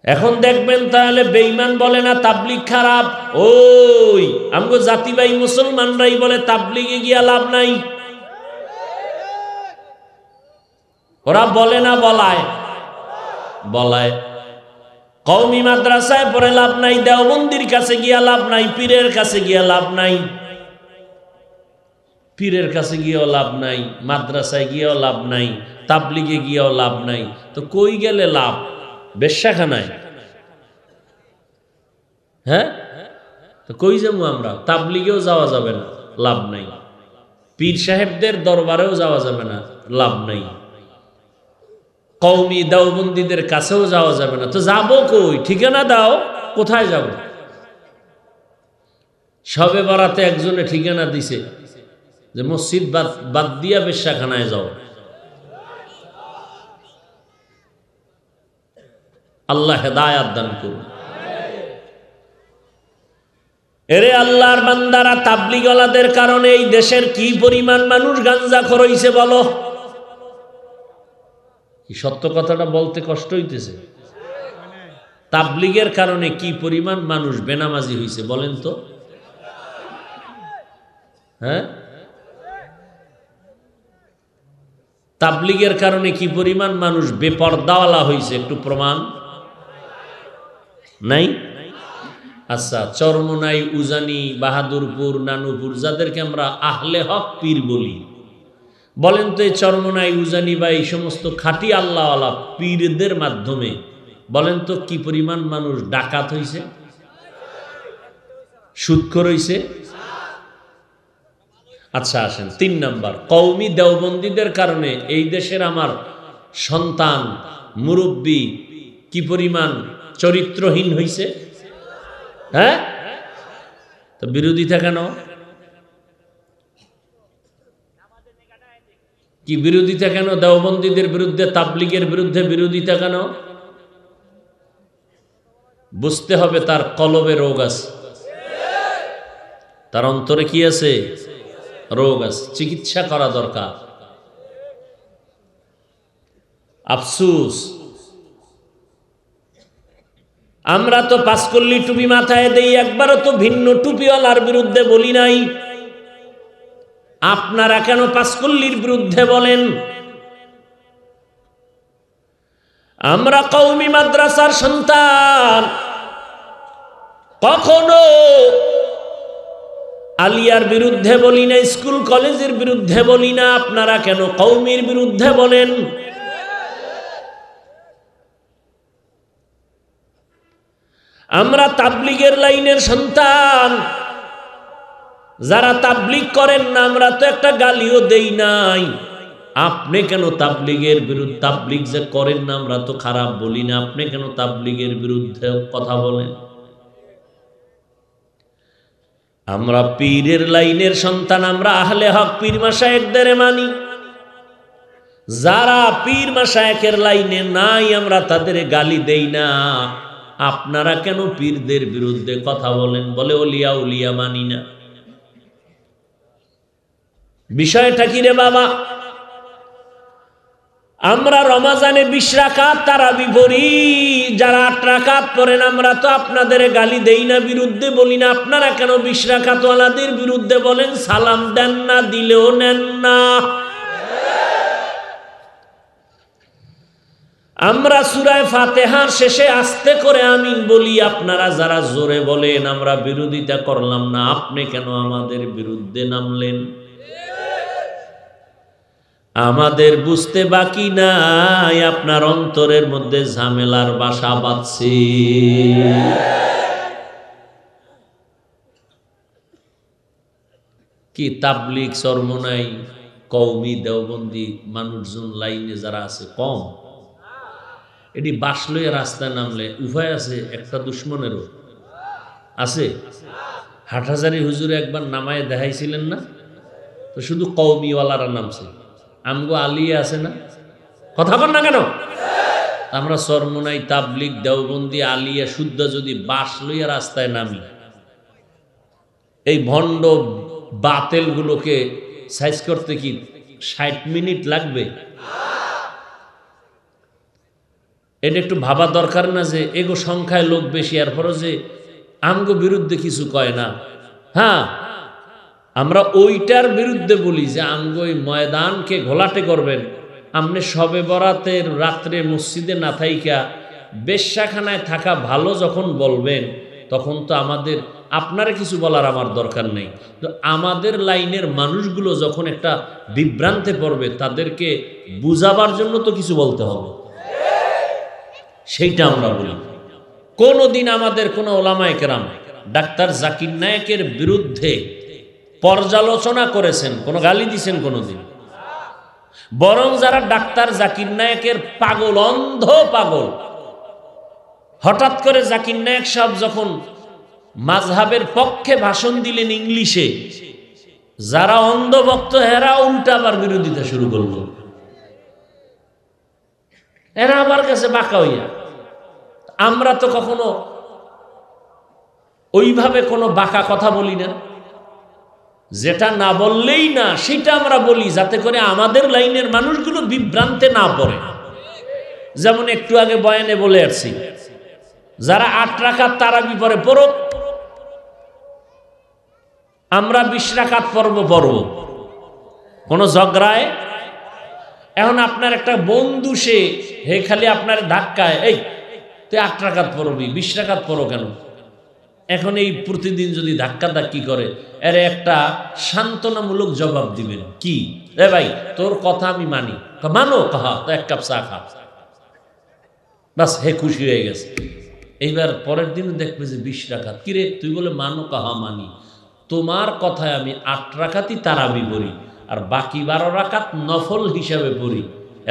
এখন দেখবেন তাহলে বেঈমান বলে না তাবলীগ খারাপ, ওই আমগো জাতিবাই মুসলমানরাই বলে তাবলীগে গিয়া লাভ নাই। ওরা বলে না, বলায় বলায়। কওমি মাদ্রাসায় পড়ে লাভ নাই, দেওবন্দির কাছে গিয়া লাভ নাই, পীরের কাছে গিয়া লাভ নাই, পীরের কাছে গিয়েও লাভ নাই, মাদ্রাসায় গিয়েও লাভ নাই, তাবলীগে গিয়েও লাভ নাই। তো কই গেলে লাভ? বেশ্যাখানায়। হ্যাঁ, তো কই যাবো আমরা? তাবলীগেও যাওয়া যাবে না, লাভ নাই। পীর সাহেবদের দরবারেও যাওয়া যাবে না, লাভ নাই। কওমি দেওবন্দীদের কাছেও যাওয়া যাবে না। তো যাবো কই? ঠিকানা দাও, কোথায় যাব? সবে বরাতে একজনে ঠিকানা দিছে যে মসজিদ বাদ দিয়া বেশ্যাখানায় যাও। আল্লাহ হেদায়াত দান করুন। এরে আল্লাহর বান্দারা, তাবলীগওয়ালাদের কারণে এই দেশের কি পরিমাণ মানুষ গাঞ্জাখোর হইছে বলো? কি সত্য কথাটা বলতে কষ্ট হইতেছে? তাবলীগের কারণে কি পরিমাণ মানুষ বেনামাজি হইছে বলেন তো? হ্যাঁ, তাবলীগের কারণে কি পরিমাণ মানুষ বেপরদাওয়ালা হইছে, একটু প্রমাণ নাই? আচ্ছা, চরমোনাই, উজানি, বাহাদুরপুর, নানুপুর, যাদেরকে আমরা আহলে হক পীর বলি, বলেন তো এই চরমোনাই, উজানি বা এই সমস্ত খাঁটি আল্লাহওয়ালা পীরদের মাধ্যমে বলেন তো কি পরিমাণ মানুষ ডাকাত হইছে, সুদখোর হইছে? আচ্ছা আসেন ৩ নাম্বার, কওমি দেওবন্দীদের কারণে এই দেশের আমার সন্তান মুরব্বী কি পরিমাণ চরিত্রহীন হইছে। হ্যাঁ, তো বিরোধিতা কেন? কি বিরোধিতা কেন? দেওবন্দীদের বিরুদ্ধে, তাবলিগের বিরুদ্ধে বিরোধিতা কেন? বুঝতে হবে তার কলবে রোগ আছে, তার অন্তরে কি আছে? রোগ আছে, চিকিৎসা করা দরকার। আফসুস, আমরা তো পাঁচকল্লি টুপি মাথায় দেই, একবারও তো ভিন্ন টুপিওয়ালার বিরুদ্ধে বলি নাই। আপনারা কেন পাঁচকল্লির বিরুদ্ধে বলেন? আমরা কওমি মাদ্রাসার সন্তান, কখনো আলিয়ার বিরুদ্ধে বলি না, স্কুল কলেজের বিরুদ্ধে বলি না। আপনারা কেন কওমির বিরুদ্ধে বলেন? আমরা তাবলিগের লাইনের সন্তান, যারা তাবলিগ করেন না আমরা তো একটা গালিও দেই নাই। আপনি কেন তাবলিগের বিরুদ্ধে, তাবলিগ যে করেন না আমরা তো খারাপ বলি না, আপনি কেন তাবলিগের বিরুদ্ধে কথা বলেন? আমরা পীরের লাইনের সন্তান, আমরা আহলে হক পীর মাশায়েখদের মানি। যারা পীর মাশায়েখের লাইনে নাই আমরা তাদের গালি দেই না। আপনারা কেন পীরদের বিরুদ্ধে কথা বলেন? বলে ওলিয়া উলিয়া মানি না। বিষয়টা কি রে বাবা? আমরা রমাজানে 20 রাকাত তারাবি পড়ি, যারা 8 রাকাত পড়েন আমরা তো আপনাদের গালি দেই না, বিরুদ্ধে বলি না। আপনারা কেন 20 রাকাত ওয়ালাদের বিরুদ্ধে বলেন? সালাম দেন না, দিলেও নেন না। আমরা সূরা ফাতিহার শেষে আস্তে করে আমিন বলি, আপনারা যারা জোরে বলেন আমরা বিরোধিতা করলাম না, আপনি কেন আমাদের বিরুদ্ধে নামলেন? আমাদের বুঝতে বাকি নাই আপনার অন্তরের মধ্যে ঝামেলার বাসা বাঁধছে। কি তাবলিগ চরমনাই কওমি দেওবন্দি মানুষজন লাইনে যারা আছে কম? এটি বাসলয়ে রাস্তায় নামলে উভয় আছে, একটা দুশ্মনেরও আছে। হাটহাজারি হুজুরে একবার নামায় দেখাইছিলেন না, তো শুধু কওমিওয়ালারা নামছে, আমগো আলিয়া আছে না। কথা বল না কেন? আমরা চরমনাই তাবলিগ দেওবন্দি আলিয়া শুদ্ধ যদি বাস লইয়া রাস্তায় নামি, এই ভণ্ড বাতেলগুলোকে সাইজ করতে কি 60 মিনিট লাগবে? এটা একটু ভাবা দরকার না যে এগো সংখ্যায় লোক বেশি, এরপরও যে আমগো বিরুদ্ধে কিছু কয় না। হ্যাঁ, আমরা ওইটার বিরুদ্ধে বলি যে আমগো ওই ময়দানকে ঘোলাটে করবেন। আপনি শবে বরাতের রাত্রে মসজিদে না থাইকা বেশ্যাখানায় থাকা ভালো যখন বলবেন, তখন তো আমাদের আপনারা কিছু বলার আমার দরকার নেই। তো আমাদের লাইনের মানুষগুলো যখন একটা বিভ্রান্তে পড়বে, তাদেরকে বুঝাবার জন্য তো কিছু বলতে হবে, সেইটা আমরা বলি। কোনদিন আমাদের কোন ওলামায়ে কেরাম ডাক্তার জাকির নায়েকের বিরুদ্ধে পর্যালোচনা করেছেন, কোন গালি দিয়েছেন কোনদিন? বরং যারা ডাক্তার জাকির নায়েকের পাগল, অন্ধ পাগল, হঠাৎ করে জাকির নায়েক সাহেব যখন মাযহাবের পক্ষে ভাষণ দিলেন ইংলিশে, যারা অন্ধ ভক্ত এরা উল্টা আবার বিরোধিতা শুরু করল। এরা আমার কাছে বাঁকা হইয়া। আমরা তো কখনো ওইভাবে কোনো বাঁকা কথা বলি না, যেটা না বললেই না সেটা আমরা বলি, যাতে করে আমাদের লাইনের মানুষগুলো বিভ্রান্তে না পড়ে। যেমন একটু আগে বয়ানে বলে আসছি, যারা 8 রাকাত তারাবি পড়ে পড়ুক, আমরা 20 রাকাত পড়ব, কোনো ঝগড়ায়। এখন আপনার একটা বন্ধু সে হে খালি আপনার ধাক্কায়, এই তুই 8 রাকাত পড়বি, 20 রাকাত পড়ো কেন? এখন এই প্রতিদিন যদি ধাক্কা ধাক্কি করে, এর একটা সান্ত্বনামূলক জবাব দিবেন, কি রে ভাই তোর কথা আমি মানি, মানো, কাহা তো 1 কাপ চা খা, বাস হে খুশি হয়ে গেছে। এইবার পরের দিন দেখবে যে 20 রাকাত, কিরে তুই বলে মানো, কাহা মানি, তোমার কথায় আমি 8 রাকাতই তারাবি পড়ি আর বাকি 12 রাকাত নফল হিসাবে পড়ি,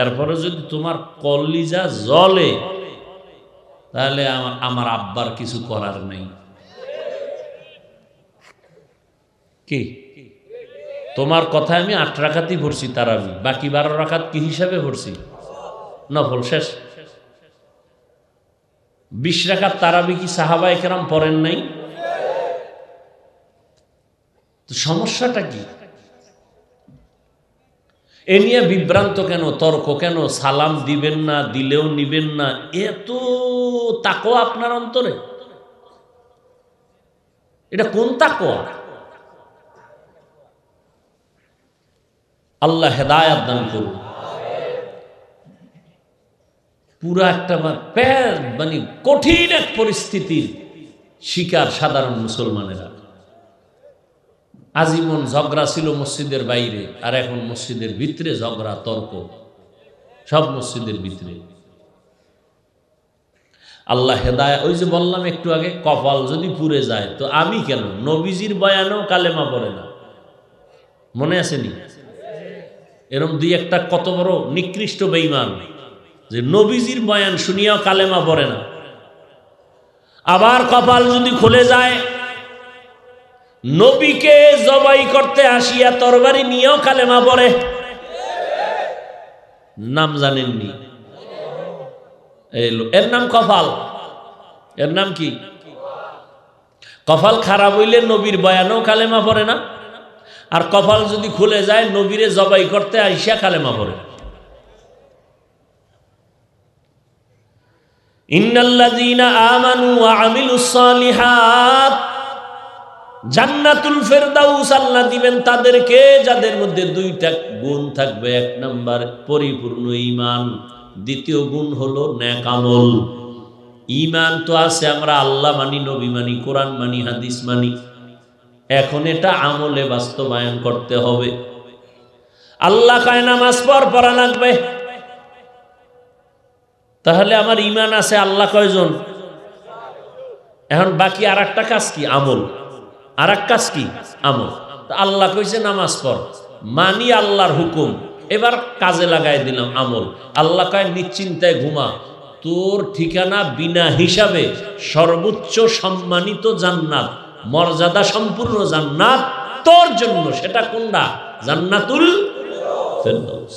এরপরে যদি তোমার কলিজা জ্বলে তাহলে আমার আব্বার কিছু করার নেই। কি তোমার কথায় আমি 8 রাকাতই পড়ছি তারাবি, বাকি 12 রাকাত কি হিসাবে পড়ছি? নফল। শেষ। 20 রাকাত তারাবি কি সাহাবায়ে কেরাম পড়েন নাই? তো সমস্যাটা কি? এ নিয়ে বিভ্রান্ত কেন, তর্ক কেন? সালাম দিবেন না, দিলেও নিবেন না, এত তাকওয়া আপনার অন্তরে? এটা কোন তাকওয়া? আল্লাহ হেদায়াত দান করুন। পুরা একটা মানে কঠিন এক পরিস্থিতির শিকার সাধারণ মুসলমানেরা। আজীবন ঝগড়া ছিল মসজিদের বাইরে, আর এখন মসজিদের ভিতরে ঝগড়া, তর্ক, সব মসজিদের ভিতরে। আল্লাহ হেদায়াত। ওই যে বললাম একটু আগে, কপাল যদি পুড়ে যায় তো আমি কেন? নবীজির বয়ানেও কালেমা পড়ে না, মনে আসেনি? এরকম দুই একটা কত বড় নিকৃষ্ট বেঈমান যে নবীজির বয়ান শুনিয়াও কালেমা পড়ে না। আবার কপাল যদি খুলে যায়, নবীকে জবাই করতে আসিয়া তরবারি নিয়েও কালেমা পড়ে। নাম জানেননি? এর নাম কপাল। এর নাম কি? কপাল খারাপ হইলে নবীর বয়ানেও কালেমা পড়ে না, আর কপাল যদি খুলে যায় নবীরে জবাই করতে আইসা কালেমা পড়ে। ইন্নাল্লাযীনা আমানু ওয়া আমিলুস সালিহাত, জান্নাতুল ফেরদাউস আল্লাহ দিবেন তাদেরকে যাদের মধ্যে 2টা গুণ থাকবে। 1 নাম্বার পরিপূর্ণ ঈমান, দ্বিতীয় গুণ হলো নেক আমল। ঈমান তো আছে, আমরা আল্লাহ মানি, নবী মানি, কোরআন মানি, হাদিস মানি, এখন এটা আমলে বাস্তবায়ন করতে হবে। আল্লাহ কয় নামাজ পড়া লাগবে, তাহলে আমার ঈমান আছে। আল্লাহ কয়জন? এখন বাকি আর একটা কাজ কি? আমল। আর এক কাজ কি? আমল। তো আল্লাহ কইছে নামাজ পড়, মানি আল্লাহর হুকুম, এবার কাজে লাগাই দিলাম আমল। আল্লাহ কয় নিশ্চিন্তায় ঘুমা, তোর ঠিকানা বিনা হিসাবে সর্বোচ্চ সম্মানিত জান্নাত, মর্যাদা সম্পূর্ণ জান্নাত তোর জন্য। সেটা কোনটা? জান্নাতুল ফেরদাউস।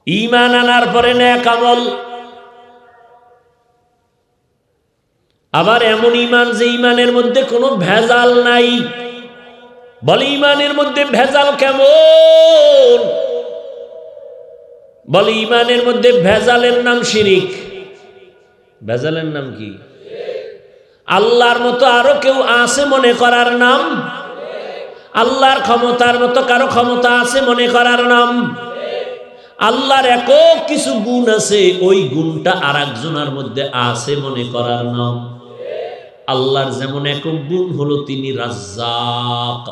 ঈমান আনার পরে নেক আমল। আবার এমন ঈমান যে ঈমানের মধ্যে কোনো ভেজাল নাই। বলে ঈমানের মধ্যে ভেজাল কেমন? বলে ঈমানের মধ্যে ভেজালের নাম শিরিক। ভেজালের নাম কি? আল্লাহর মতো আরো কেউ আছে মনে করার নাম। আল্লাহর ক্ষমতার মতো কারো ক্ষমতা আছে মনে করার নাম। আল্লাহর একক কিছু গুণ আছে, ওই গুণটা আর একজনের মধ্যে আছে মনে করার নাম। আল্লাহর যেমন একক গুণ হলো তিনি রাজ্জাক,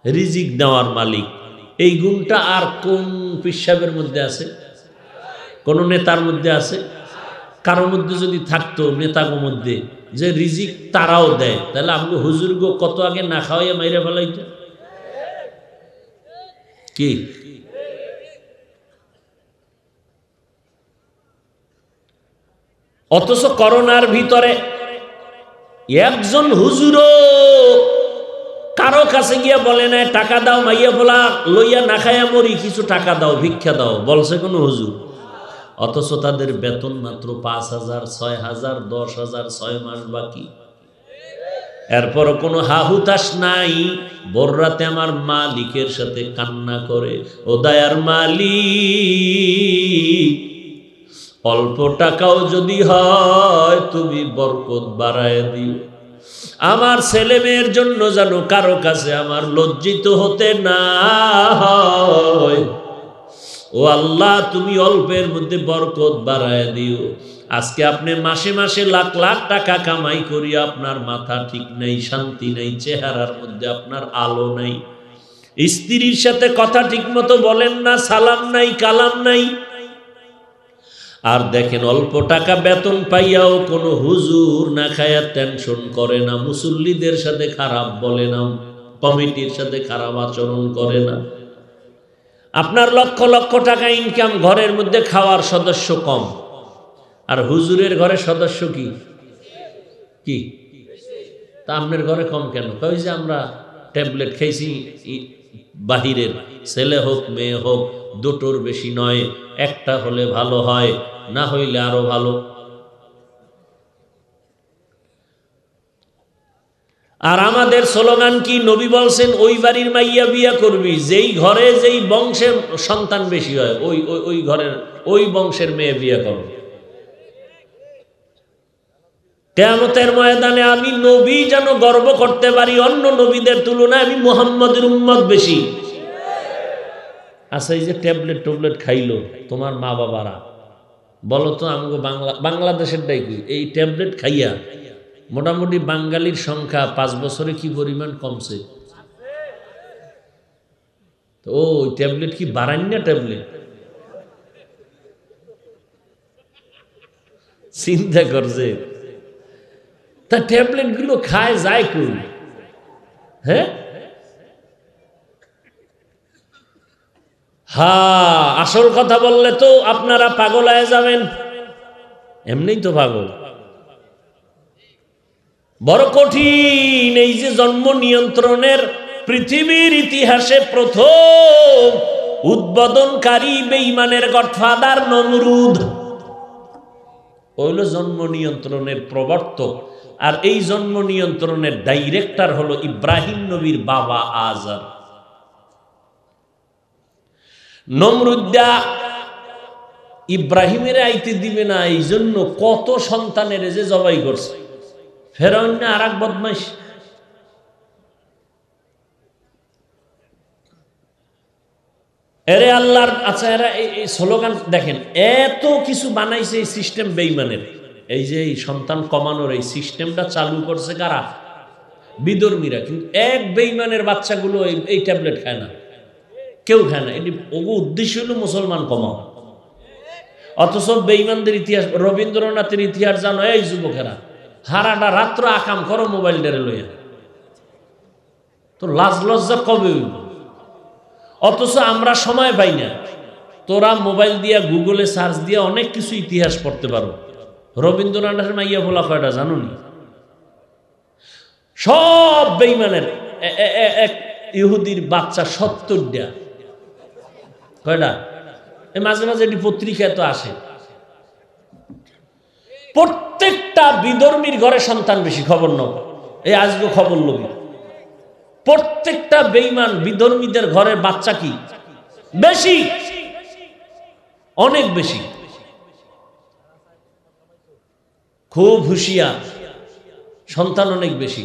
রিজিক দেওয়ার মালিক। এই গুণটা আর কোন পিসাবের মধ্যে আছে? কোন নেতার মধ্যে আছে? কারোর মধ্যে যদি থাকতো, নেতাগো মধ্যে, যে রিজিক তারাও দেয়, তাহলে আমাকে হুজুর গো কত আগে না খাওয়াইয়া মাইরে ফেলাইতো। কি অথচ করোনার ভিতরে একজন হুজুরও কারো কাছে গিয়া বলে না টাকা দাও, মাইয়া বলা লইয়া না খাইয়া মরি, কিছু টাকা দাও, ভিক্ষা দাও, বলছে কোন হুজুর? অথচ তাদের বেতন মাত্র 5,000, 6,000, 10,000, 6 মাস বাকি। এরপর কোনো হাহুতাস নাই। ভোর রাতে আমার মালিকের সাথে কান্না করে, ও দয়ার মালিক, অল্প টাকাও যদি হয় তুমি বরকত বাড়ায় দিও। আমার ছেলে মেয়ের জন্য যেন কারো কাছে আমার লজ্জিত হতে না হয়। ও আল্লাহ, তুমি অল্পের মধ্যে বরকত বাড়ায় দিও। আজকে আপনি মাসে মাসে লাখ লাখ টাকা কামাই করি, আপনার মাথা ঠিক নাই, শান্তি নাই, চেহারার মধ্যে আপনার আলো নাই, স্ত্রীর সাথে কথা ঠিক মতো বলেন না, সালাম নাই, কালাম নাই। আর দেখেন অল্প টাকা বেতন পাইয়াও কোনো হুজুর না খায়া টেনশন করে না, মুসল্লিদের সাথে খারাপ বলে না, কমিটির সাথে খারাপ আচরণ করে না। আপনার লক্ষ লক্ষ টাকা ইনকাম, ঘরের মধ্যে খাওয়ার সদস্য কম, আর হুজুরের ঘরে সদস্য কি কি তা আপনার ঘরে কম কেন? কই যে আমরা ট্যাবলেট খাইছি, বাহিরের ছেলে হোক মেয়ে হোক দুটোর বেশি নয়, একটা হলে ভালো হয়, না হইলে আরো ভালো। আর আমাদের স্লোগান কি? নবী বলছেন ওই বাড়ির মাইয়া বিয়া করবি যেই ঘরে যেই বংশের সন্তান বেশি হয়, ওই ওই ঘরের ওই বংশের মেয়ে বিয়া করো। কিয়ামতের ময়দানে আমি নবী যেন গর্ব করতে পারি অন্য নবীদের তুলনায় আমি মুহাম্মদের উম্মত বেশি। আচ্ছা, এই যে ট্যাবলেট খাইলো তোমার মা বাবারা, বলো তো আমাকে বাংলাদেশের ডাইকি এই ট্যাবলেট খাইয়া মোটামুটি বাঙালির সংখ্যা 5 বছরে কি পরিমাণ কমছে? তো ওই ট্যাবলেট কি বাড়ান না? ট্যাবলেট চিন্তা করছে, তা ট্যাবলেট গুলো খায় যায় কোন? হ্যাঁ, আসল কথা বললে তো আপনারা পাগল হয়ে যাবেন, এমনিই তো পাগল। বড় কঠিন এই যে জন্ম নিয়ন্ত্রণের পৃথিবীর ইতিহাসে প্রথম উদ্বোধনকারী বেঈমানের গডফাদার নমরুদ হইল জন্ম নিয়ন্ত্রণের প্রবর্তক, আর এই জন্ম নিয়ন্ত্রণের ডাইরেক্টর হলো ইব্রাহিম নবীর বাবা আজর। নমরুদ্দা ইব্রাহিমের আইতে দিবে না, এই জন্য কত সন্তানের যে জবাই করছে। ফেরাউন না আর এক বদমাইশ। এরে আল্লাহর, আচ্ছা এরা এই স্লোগান দেখেন, এত কিছু বানাইছে এই সিস্টেম বেঈমানের। এই যে এই সন্তান কমানোর এই সিস্টেমটা চালু করছে কারা? বিধর্মীরা। কিন্তু এক বেঈমানের বাচ্চাগুলো এই ট্যাবলেট খায় না, কেউ খায় না। এটি ওগো উদ্দেশ্য হলো মুসলমান কমাও। অথচ বেঈমানদের ইতিহাস, রবীন্দ্রনাথের ইতিহাস জানো? এই যুবকেরা হারাটা রাত্র আকাম করো মোবাইল ডেরে লইয়া, তো লাজ লজ্জা কবে হইল? অথচ আমরা সময় পাই না। তোরা মোবাইল দিয়া গুগলে সার্চ দিয়া অনেক কিছু ইতিহাস পড়তে পারো। রবীন্দ্রনাথের মাইয়া বলা কয়টা জানো নি? সব বেঈমানের। এক ইহুদির বাচ্চা 70টা, কয়টা? মাঝে মাঝে এটি পত্রিকায় তো আসে। প্রত্যেকটা বিধর্মীর ঘরে সন্তান বেশি, খবর নাও। এই আজকে খবর লোক, প্রত্যেকটা বেঈমান বিধর্মীদের ঘরে বাচ্চা কি বেশি, অনেক বেশি, খুব হুঁশিয়ার, সন্তান অনেক বেশি।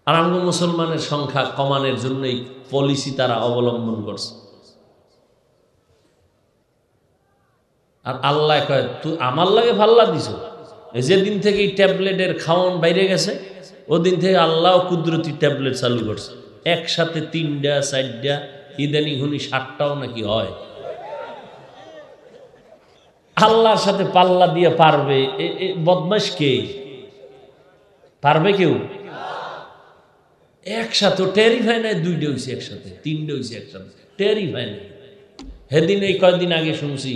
আর আঙ্গ মুসলমানের সংখ্যা কমানোর জন্য এই পলিসি তারা অবলম্বন করছে। আর আল্লাহ কয় তুই আমার লাগে ফাল্লা দিছ। যেদিন থেকে এই ট্যাবলেটের খাওয়ান বাইরে গেছে, ওদিন থেকে আল্লাহ কুদরতি ট্যাবলেট চালু করছে। একসাথে 3টা 4টা, ইদানিং হুনি 7টাও নাকি হয়। আল্লাহর সাথে পাল্লা দিয়ে পারবে বদমাশ কে? পারবে কেউ? একসাথে টেরিফাই নাই, 2টা হয়েছে একসাথে, 3টা হয়েছে একসাথে, টেরিফাই নাই। সেদিন এই কয়েকদিন আগে শুনছি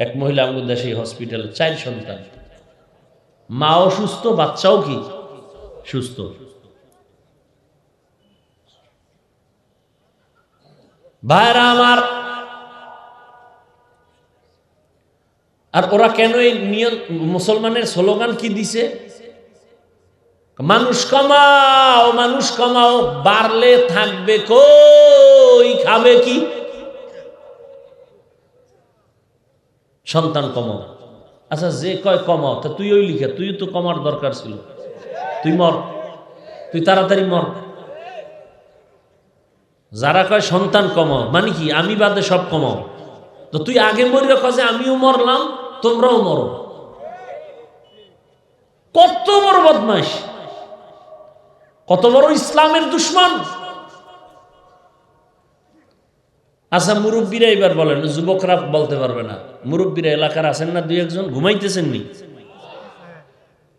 এক মহিলা আমাদের দেশে হসপিটালে 4 সন্তান, মাও সুস্থ, বাচ্চাও কি সুস্থ। ভাইরা আমার, আর ওরা কেন এই মুসলমানের স্লোগান কি দিছে? মানুষ কমাও, মানুষ কমাও, বাড়লে থাকবে কই, খাবে কি? সন্তান কমাও। আচ্ছা, যে কয় কমাও, তা তুই ওই লিখে, তুই তো কমার দরকার ছিল। তুই মর, তুই তাড়াতাড়ি মর। যারা কয় সন্তান কমাও মানে কি আমি বাদে সব কমাও, তো তুই আগে মরিয়া কয় যে আমিও মরলাম তোমরাও মরো। কত বড় বদমাশ, কত বড় ইসলামের দুশ্মন। আচ্ছা মুরব্বীরা এবার বলেন, যুবকরা বলতে পারবে না, মুরব্বীরা এলাকার আছেন না দুই একজন, ঘুমাইতেছেন নি?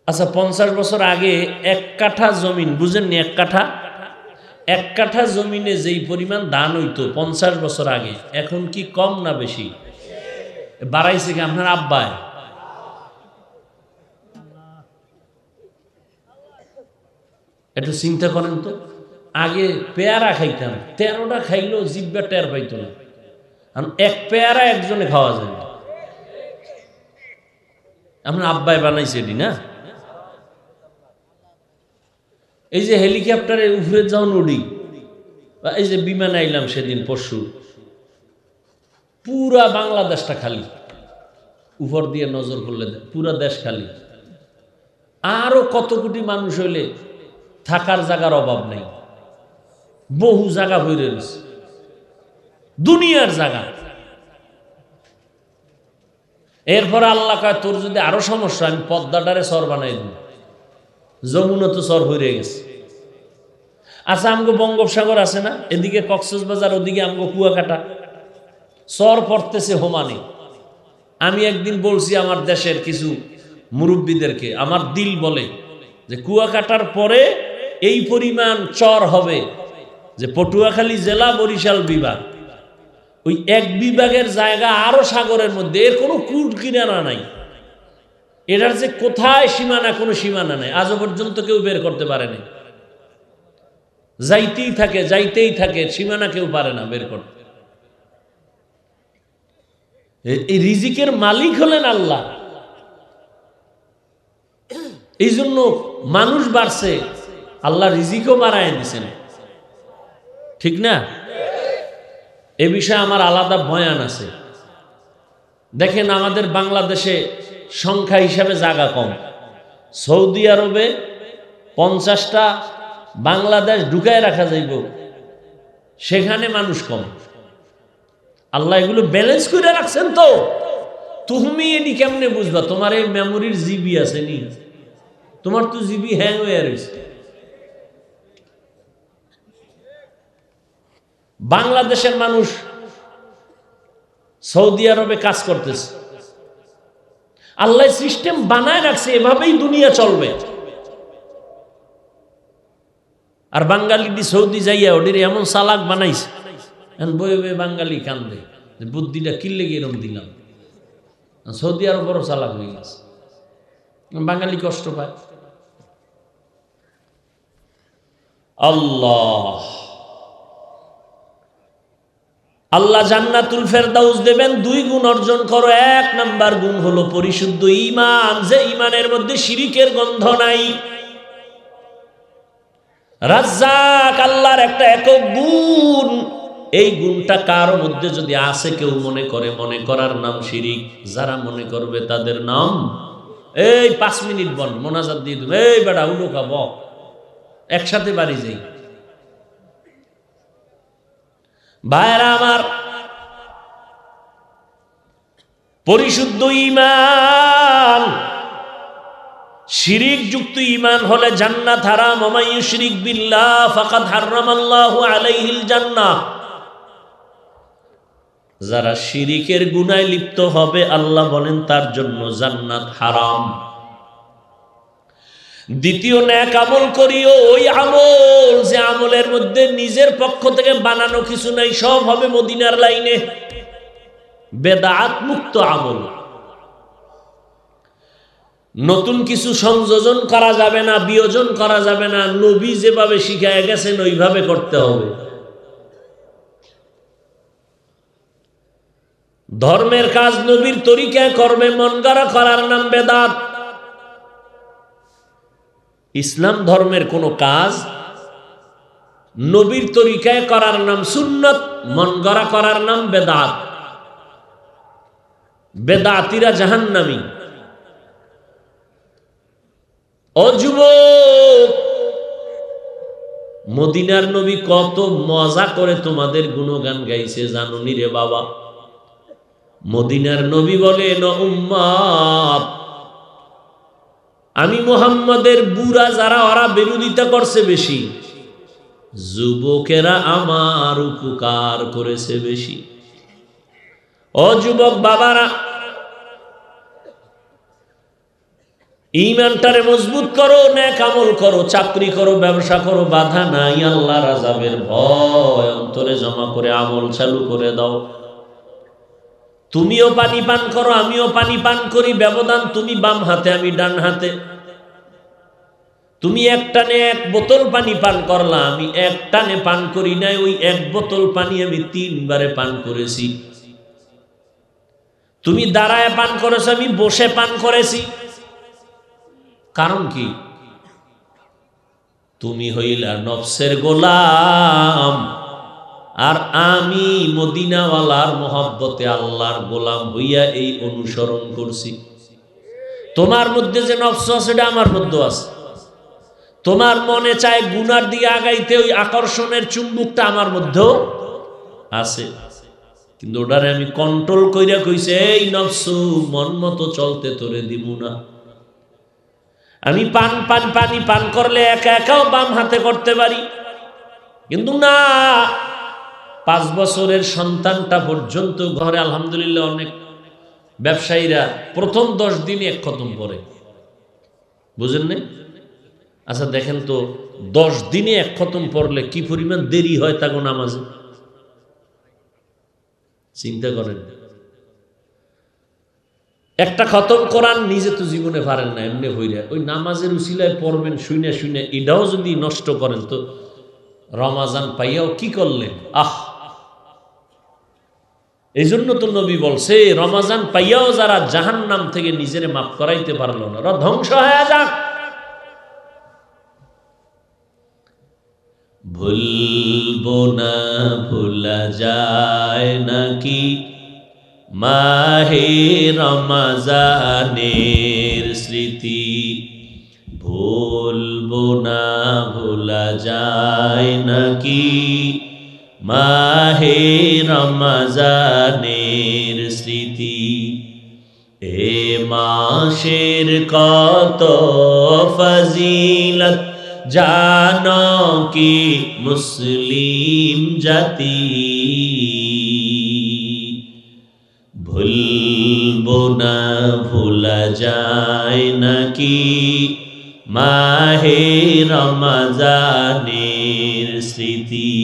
আচ্ছা 50 বছর আগে 1 কাঠা জমিন, বুঝেননি? 1 কাঠা জমিনে যেই পরিমাণ ধান হইতো 50 বছর আগে, এখন কি কম না বেশি? বাড়াইছে কি আপনার আব্বায়? একটু চিন্তা করেন তো। আগে পেয়ারা খাইতাম, 13টা খাইলেও জিব্বা টের পাইতো না, কারণ 1 পেয়ারা একজনে খাওয়া যায় না। আপনার আব্বাই বানাইছে এটি না? এই যে হেলিকপ্টারে উপরে যাও উড়ি, এই যে বিমান আইলাম সেদিন পরশু, পুরা বাংলাদেশটা খালি, উপর দিয়ে নজর করলে পুরা দেশ খালি। আরো কত কোটি মানুষ হইলে থাকার জায়গার অভাব নেই, বহু জায়গা হয়ে রয়েছে, দুনিয়ার জায়গা। এরপরে আল্লাহ কয় তোর যদি আরো সমস্যা, আমি পদ্মাটারে সর বানাই দেব। যমুনা তো সর হয়ে গেছে। আচ্ছা আমগো বঙ্গোপসাগর আছে না, এদিকে কক্সবাজার, ওদিকে আমগো কুয়াকাটা, সর পড়তেছে হোমানে। আমি একদিন বলছি আমার দেশের কিছু মুরব্বীদেরকে, আমার দিল বলে যে কুয়াকাটার পরে এই পরিমাণ চর হবে যে পটুয়াখালী জেলা, বরিশাল বিভাগ, ওই 1 বিভাগের জায়গা আরো সাগরের মধ্যে, এর কোনো কুট কিনারা নাই। এটার যে কোথায় সীমানা, কোনো সীমানা নাই, আজও পর্যন্ত কেউ বের করতে পারেনি। যাইতেই থাকে, সীমানা কেউ পারে না বের করতে। এই রিজিকের মালিক হলেন আল্লাহ। এই জন্য মানুষ বাড়ছে, আল্লাহ রিজিকও বাড়ায় দিছেন, ঠিক না? এ বিষয়ে আমার আলাদা বয়ান আছে। দেখেন আমাদের বাংলাদেশে সংখ্যা হিসাবে জায়গা কম, সৌদি আরবে 50টা বাংলাদেশ ঢুকায় রাখা যাইব, সেখানে মানুষ কম। আল্লাহ এগুলো ব্যালেন্স করে রাখছেন। তো তুমি এটি কেমনে বুঝবা? তোমার এই মেমোরির জিবি আছে নি? তোমার তো জিবি হ্যাং হয়ে রয়েছে। বাংলাদেশের মানুষ সৌদি আরবে কাজ করতেছে, আল্লাহ সিস্টেম বানায় রাখছে, এভাবেই দুনিয়া চলবে। আর বাঙালি সৌদি যাইয়া ওদের এমন চালাক বানাইছে, বয়ে বয়ে বাঙালি কান্দে, বুদ্ধিটা কিনলে গিয়ে এরম দিলাম। সৌদি আরো বড় চালাক হয়ে গেছে, বাঙালি কষ্ট পায়। আল্লাহ জান্নাতুল ফেরদাউস দেবেন। 2 গুণ অর্জন করো। 1 নাম্বার গুণ হলো পরিশুদ্ধ ঈমান, যে ঈমানের মধ্যে শিরিকের গন্ধ নাই। রাজ্জাক আল্লাহর একটা একক গুণ, এই গুণটা কারো মধ্যে যদি আসে, কেউ মনে করার নাম শিরিক। যারা মনে করবে তাদের নাম, এই 5 মিনিট বল মোনাজাত দিয়ে দেব, এই বেটা উলো খাব, একসাথে বাড়ি যাই। ভাইরা আমার, পরিশুদ্ধ ঈমান, শিরিক যুক্ত ঈমান হলে জান্নাত হারাম। ওয়া ইউশরিক বিল্লাহ ফাকাদ হারামাল্লাহু আলাইহিল জান্নাহ। যারা শিরিকের গুনায় লিপ্ত হবে, আল্লাহ বলেন তার জন্য জান্নাত হারাম। দ্বিতীয়, নেক আমল করিও। ওই আমল যে আমলের মধ্যে নিজের পক্ষ থেকে বানানো কিছু নাই, সব হবে মদিনার লাইনে, বেদাত মুক্ত আমল। নতুন কিছু সংযোজন করা যাবে না, বিয়োজন করা যাবে না। নবী যেভাবে শিখায় গেছেন ওইভাবে করতে হবে। ধর্মের কাজ নবীর তরিকায় করবে, মন গড়া করার নাম বেদাত। ইসলাম ধর্মের কোন কাজ নবীর তরিকায় করার নাম সুন্নত, মন গড়া করার নাম বেদাত। বেদাতিরা জাহান্নামী। ও যুবক, মদিনার নবী কত মজা করে তোমাদের গুণগান গাইছে জানুনি রে বাবা। মদিনার নবী বলেন, উম্মত, আমি মুহাম্মাদের বুড়া যারা, ওরা বিরোধিতা করছে বেশি, যুবকেরা আমার উপকার করেছে বেশি। ও যুবক বাবারা, ঈমানটারে মজবুত করো, নেক আমল করো, চাকরি করো, ব্যবসা করো, বাধা নাই। আল্লাহর আযাবের ভয় অন্তরে জমা করে আমল চালু করে দাও। তুমিও পানি পান করো, আমিও পানি পান করি, ব্যবধান তুমি বাম হাতে আমি ডান হাতে। তুমি এক টানে 1 বোতল পানি পান করলা, আমি এক টানে পান করি নাই, ওই 1 বোতল পানি আমি 3 বারে পান করেছি। তুমি দাঁড়ায় পান করেছো, আমি বসে পান করেছি। কারণ কি? তুমি হইলা নফসের গোলাম, আর আমি মদিনাওয়ালার মহব্বতে আল্লাহর গোলাম হইয়া এই অনুসরণ করছি। তোমার মধ্যে যে নফস আছে সেটা আমার মধ্যে আছে। তোমার মনে চায় গুনার দিকে আগাইতে, ওই আকর্ষণের চুম্বকটা আমার মধ্যেও আছে, কিন্তু ওটারে আমি কন্ট্রোল কইরা কইছে, এই নফসু মন মতো চলতে তোরে দিমু না। আমি পানি পান করলে একা একাও বাম হাতে করতে পারি, কিন্তু না, 5 বছরের সন্তানটা পর্যন্ত ঘরে আলহামদুলিল্লাহ অনেক ব্যবসায়ীরা প্রথম 10 দিনে 1 খতম পড়ে, বুঝেন না? আচ্ছা দেখেন তো, 10 দিনে 1 খতম পড়লে কি পরিমাণ দেরি হয় তাগো নামাজে, চিন্তা করেন। একটা খতম কোরআন নিজে তো জীবনে পারেন না, এমনি হইরা ওই নামাজের উসিলায় পড়বেন শুইনা শুইনা, এটাও যদি নষ্ট করেন তো রমাজান পাইয়াও কি করলেন? এই জন্য তো নবী বলছে, রমাজান পাইয়াও যারা জাহান্নাম থেকে নিজেরে মাফ করাইতে পারলো না, ওরা ধ্বংস হয়ে যাক। ভুলবো না, ভুলা যায় নাকি মাহে রমজানের স্মৃতি, ভুলবো না, ভোলা যায় নাকি মাহে রমজানের স্মৃতি। এ মাসের কত ফজিলত জানো কি মুসলিম জাতি, ভুলবো না, ভোলা যায় নাকি মাহে রমজানের স্মৃতি।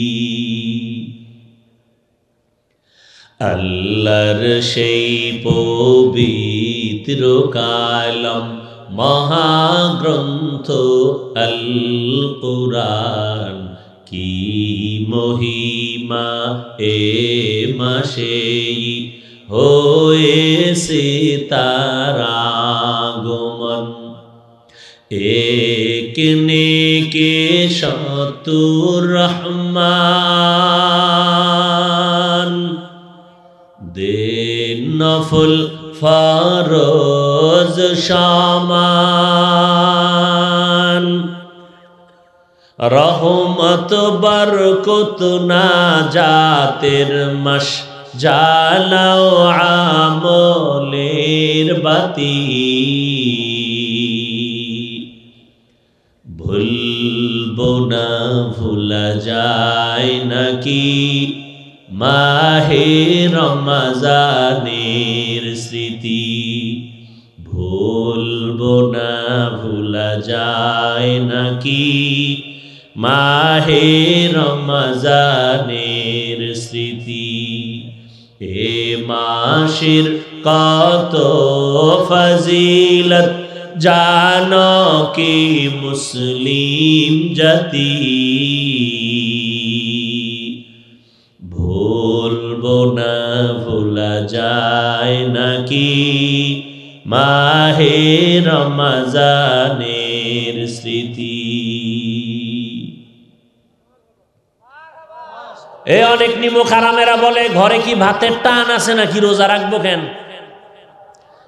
আল্লাহর সেই পবিত্র কালাম মহাগ্রন্থ আল কুরআন, কি মহিমা এ মাসেই হয়েছে তার আগমন। এক নেকে শতুর রহমান, দেন নফল ফরজ সমান, রহমত বরকত নাজাতের মাস, জ্বালাও আমলের বাতি। ভুলবো না, ভোলা যায় নাকি মাহে রমজানের স্মৃতি, ভুলবো না, ভোলা যায় নাকি মাহে রমজানের স্মৃতি। এ মাসের কত ফজিলত জানো কি মুসলিম জাতি, ভুলবো না, ভোলা যায় নাকি মাহে রমজানের স্মৃতি। এ অনেক নিমুখ আরামেরা বলে, ঘরে কি ভাতের টান আছে নাকি রোজা রাখবো কেন?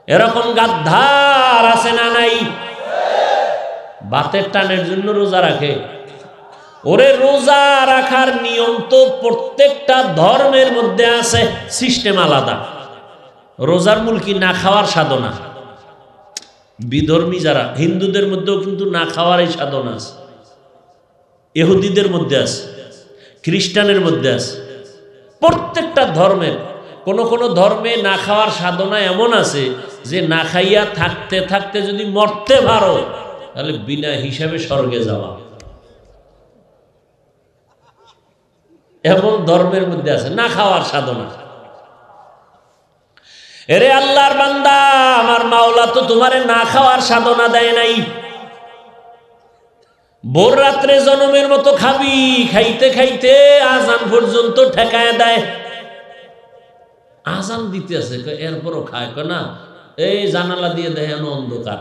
এরকম গাদ্দার আছে না নাই? ভাতের টানের জন্য রোজা রাখে। ওরে রোজা রাখার নিয়ম তো প্রত্যেকটা ধর্মের মধ্যে আছে, সিস্টেম আলাদা। রোজার মূল কি? না খাওয়ার সাধনা। বিধর্মী যারা, হিন্দুদের মধ্যেও কিন্তু না খাওয়ার এই সাধনা আছে। ইহুদিদের মধ্যে আছে, খ্রিস্টানের মধ্যে আছে। প্রত্যেকটা ধর্মের কোন কোন ধর্মে না খাওয়ার সাধনা এমন আছে যে না খাইয়া থাকতে থাকতে যদি মরতে পারো তাহলে বিনা হিসাবে স্বর্গে যাওয়া, এমন ধর্মের মধ্যে আছে না খাওয়ার সাধনা। এরে আল্লাহর বান্দা, আমার মাওলা তো তোমারে না খাওয়ার সাধনা দেয় নাই। ভোর রাত্রে জনমের মতো খাবি, খাইতে খাইতে আজান পর্যন্ত ঠেকায় দেয়। আজান দিতে আছে এরপরও খায় না, এই জানালা দিয়ে দেয় অন্ধকার,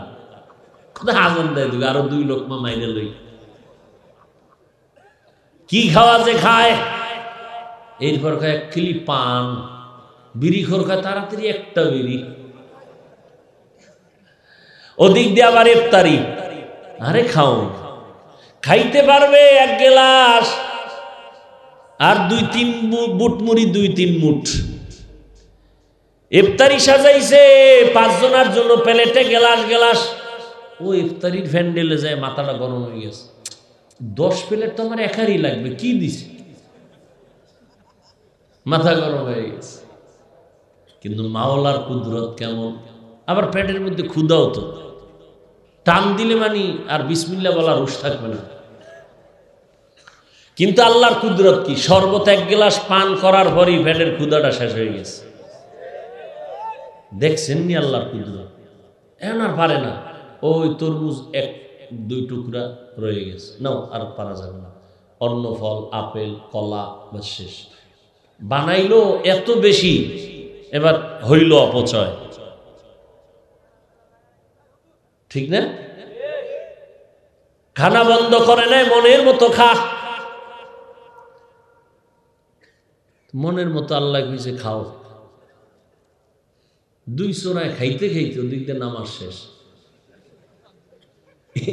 আজান দেয় দিবে আরো 2 লোকমা মাইনে লই। কি খাওয়া যে খায়, এরপর খায় 1 কিলি পান, বিড়ি খোর খায় তাড়াতাড়ি একটা বিড়ি, ওদিক দিয়ে আবার ইফতারি। আরে খাও, খাইতে পারবে 1 গ্লাস আর 2-3 বুট মুড়ি, 2-3 মুঠ। ইফতারি সাজাইছে 5 জনের জন্য, প্লেটে গ্লাস গ্লাস। ও ইফতারির ফ্যান্ডেলে যায়, মাথাটা গরম হয়ে গেছে। 10 প্লেট তো আমার একারই লাগবে, কি দিছে, মাথা গরম হয়ে গেছে। কিন্তু মাওলার কুদরত কেমন, আবার পেটের মধ্যে ক্ষুধাও তো, টান দিলে মানি আর বিসমিল্লাহ বলার রুশ থাকবে না। কিন্তু আল্লাহর কুদরত কি, শরবত 1 গ্লাস পান করার পরই পেটের ক্ষুধাটা শেষ হয়ে গেছে। দেখছেন নি আল্লাহর কুদরত, এখন আর পারে না। ওই তরমুজ 1-2 টুকরা রয়ে গেছে, নাও আর পারা যাবে না। অন্য ফল, আপেল, কলা, বা শেষ। বানাইলো এত বেশি, এবার হইল অপচয়, ঠিক না? খানা বন্ধ করে নেয়, মনের মতো খা, মনের মতো আল্লাহ কইছে খাও। 2 চোরায় খাইতে খাইতে ওদিক দিয়ে নামাজ শেষ।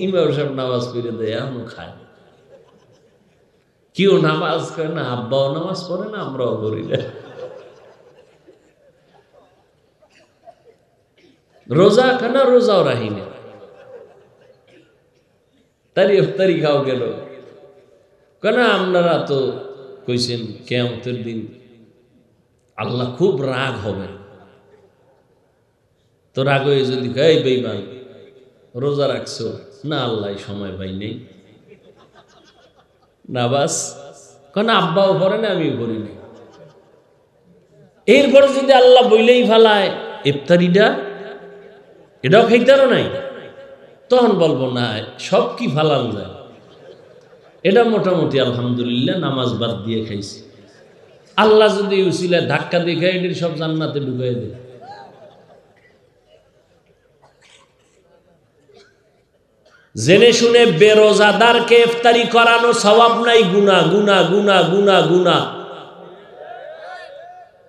ইমাম সাহেব নামাজ পড়ে দেয়, এমন খায়। কেউ নামাজ করে না, আব্বাও নামাজ পড়ে না, আমরাও করি না। রোজা খানা, রোজাও রাহি না, তারই ইফতারি খাও গেল কেন? আপনারা তো কইছেন কিয়ামতের দিন আল্লাহ খুব রাগ হবে, তো রাগ হয়ে যদি এই বেঈমান রোজা রাখছো না, আল্লাহ সময় পাই নেই না, বাস কেন আব্বাও পড়ে না, আমিও করি না। এরপরে যদি আল্লাহ বইলেই ফালায় ইফতারিটা, এটাও খাইতারও নাই, তখন বলবো না সব কি ফালান যায়। এটা মোটামুটি আলহামদুলিল্লাহ নামাজ বাদ দিয়ে খাইছি। আল্লাহ যদি উসিলায় ধাক্কা দিয়ে খাই, এটির সব জান্নাতে ঢুকাই দেয়। জেনে শুনে বেরোজাদারকে ইফতারি করানো সওয়াব নাই, গুনাহ গুনাহ গুনাহ গুনাহ গুনাহ।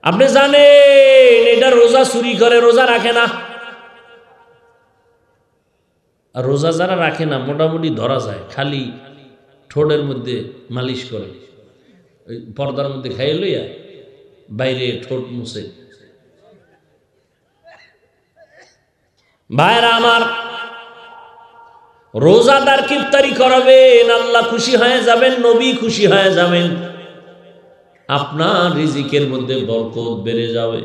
আপনি জানেন এটা রোজা চুরি করে, রোজা রাখে না। আর রোজা যারা রাখে না মোটামুটি ধরা যায়, খালি ঠোঁটের মধ্যে মালিশ করে, ওই পর্দার মধ্যে খাইয়ে লইয়া বাইরে ঠোঁট মুছে। ভাইরা আমার, রোজাদার ইফতারি করাবেন, আল্লাহ খুশি হয়ে যাবেন, নবী খুশি হয়ে যাবেন, আপনার রিজিকের মধ্যে বরকত বেড়ে যাবে।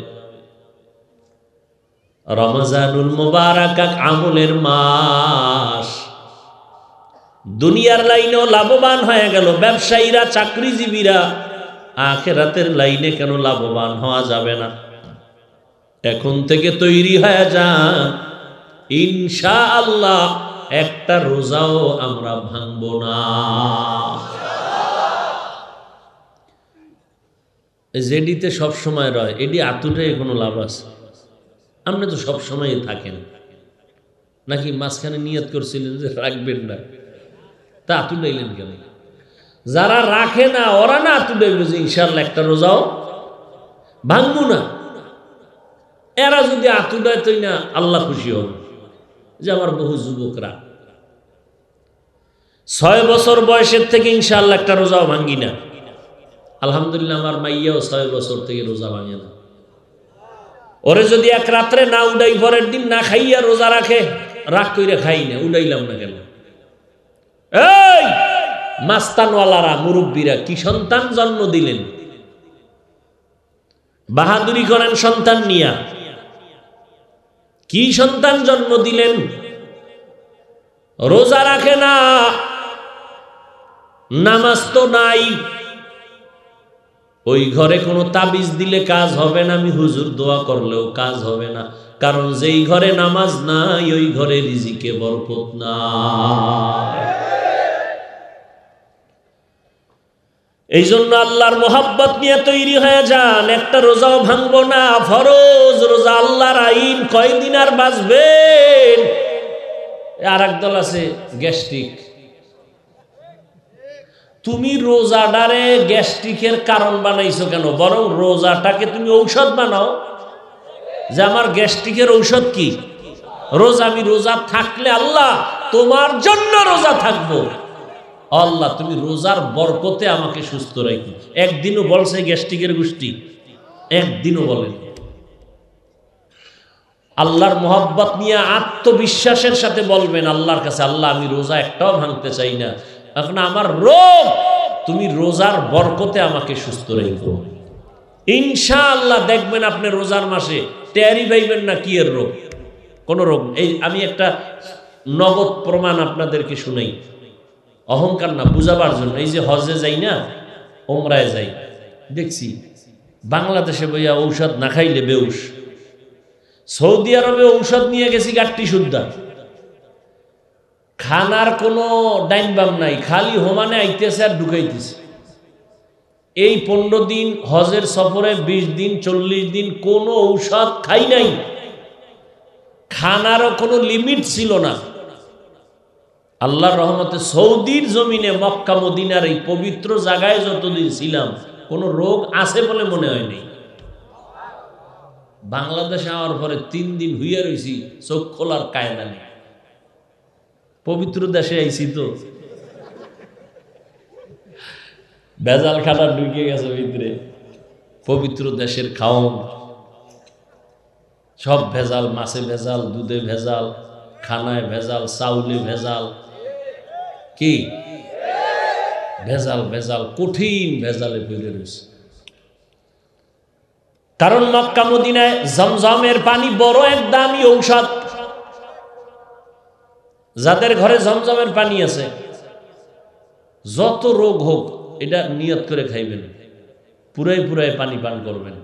রমজানুল মুবারাক আমলের মাস, দুনিয়ার লাইনেও লাভবান হয়ে গেল ব্যবসায়ীরা, চাকরিজীবীরা, আখিরাতের লাইনে কেন লাভবান হওয়া যাবে না? এখন থেকে তৈরি হয়ে যান, ইনশাআল্লাহ একটা রোজাও আমরা ভাঙবো না। যেডিতে সবসময় রয়, এডি আতুটাই কোনো লাভ আছে? আপনি তো সবসময় থাকেন, নাকি মাঝখানে নিয়ত করছিলেন যে রাখবেন না, তা আতু ডাইলেন কেন? যারা রাখে না ওরা না আতু ডাইবে যে ইনশাআল্লাহ একটা রোজাও ভাঙবো না। এরা যদি আতু ডায় তৈ না, আল্লাহ খুশি হবে। যে আমার বহু যুবকরা 6 বছর বয়সের থেকে ইনশাআল্লাহ একটা রোজাও ভাঙ্গি না। আলহামদুলিল্লাহ আমার মাইয়াও 6 বছর থেকে রোজা ভাঙে না। ওরে যদি এক রাত্রে না উড়াই, পরের দিন না খাইয়া রোজা রাখে, রাগ কইরা খাই না, উড়াইলাম না কেন? এই মাস্তানওয়ালারা মুরব্বীরা কি সন্তান জন্ম দিলেন, বাহাদুরি করেন সন্তান নিয়া, কি সন্তান জন্ম দিলেন। রোজা রাখে না, নামাজ তো নাই, ওই ঘরে কোনো তাবিজ দিলে কাজ হবে না, আমি হুজুর দোয়া করলেও কাজ হবে না, কারণ যেই ঘরে নামাজ নাই ওই ঘরে রিজিকে বরকত নাই। এই জন্য আল্লাহর মোহাব্বত নিয়ে তৈরি হয়ে যান, একটা রোজাও ভাঙবো না, ফরজ রোজা আল্লাহর আইন, কয়দিন আর বাঁচবেন। আর একদল আছে গ্যাস্ট্রিক, তুমি রোজাডারে গ্যাস্ট্রিকের কারণ বানাইছো কেন, বরং রোজাটাকে তুমি ঔষধ বানাও, যে আমার গ্যাস্ট্রিকের ঔষধ কি রোজা, আমি রোজা থাকলে আল্লাহ তোমার জন্য রোজা থাকবো, আল্লাহ তুমি রোজার বরকতে আমাকে সুস্থ রাখি। একদিনও বলছে গ্যাস্ট্রিকের গোষ্ঠী, একদিনও বলেন। আল্লাহর মোহাব্বত নিয়ে আত্মবিশ্বাসের সাথে বলবেন আল্লাহর কাছে, আল্লাহ আমি রোজা একটাও ভাঙতে চাই না, এখন আমার রোগ, তুমি রোজার বরকতে আমাকে সুস্থ রেখো। ইনশাআল্লাহ দেখবেন আপনি রোজার মাসে টেরি পাইবেন না কি এর রোগ, কোন রোগ। এই আমি একটা নগদ প্রমাণ আপনাদেরকে শুনাই, অহংকার না, বুঝাবার জন্য। এই যে হজে যাই না, ওমরায় যাই, দেখছি বাংলাদেশে বইয়া ঔষধ না খাইলে বেউস, সৌদি আরবে ঔষধ নিয়ে গেছি গাট্টি সুদ্ধা, খানার কোনো ডাইন বাম নাই, খালি হোমানে আইতেছে আর ঢুকাইতেছে। এই 15 দিন হজের সফরে 20 দিন 40 দিন কোনো ঔষধ খাই নাই, খানারও কোনো লিমিট ছিল না। আল্লাহর রহমতে সৌদির জমিনে মক্কা মদিনার এই পবিত্র জায়গায় যতদিন ছিলাম কোনো রোগ আছে বলে মনে হয়নি। বাংলাদেশে আওয়ার পরে 3 দিন হইয়া রয়েছি, চোখ খোলার কায়দা নেই। পবিত্র দেশে আইছি তো, ভেজাল খানা ঢুকে গেছে ভিতরে, পবিত্র দেশের খাওন সব ভেজাল, মাছে ভেজাল, দুধে ভেজাল, খানায় ভেজাল, চাউলে ভেজাল, কি ভেজাল ভেজাল, কঠিন ভেজালে পড়ে রয়েছে। কারণ মক্কা মদিনায় জমজমের পানি বড় এক দামি ঔষধ। যাদের ঘরে জমজমের পানি আছে, যত রোগ হোক এটা নিয়ত করে খাইবেন, পুরাই পুরাই পানি পান করবেন।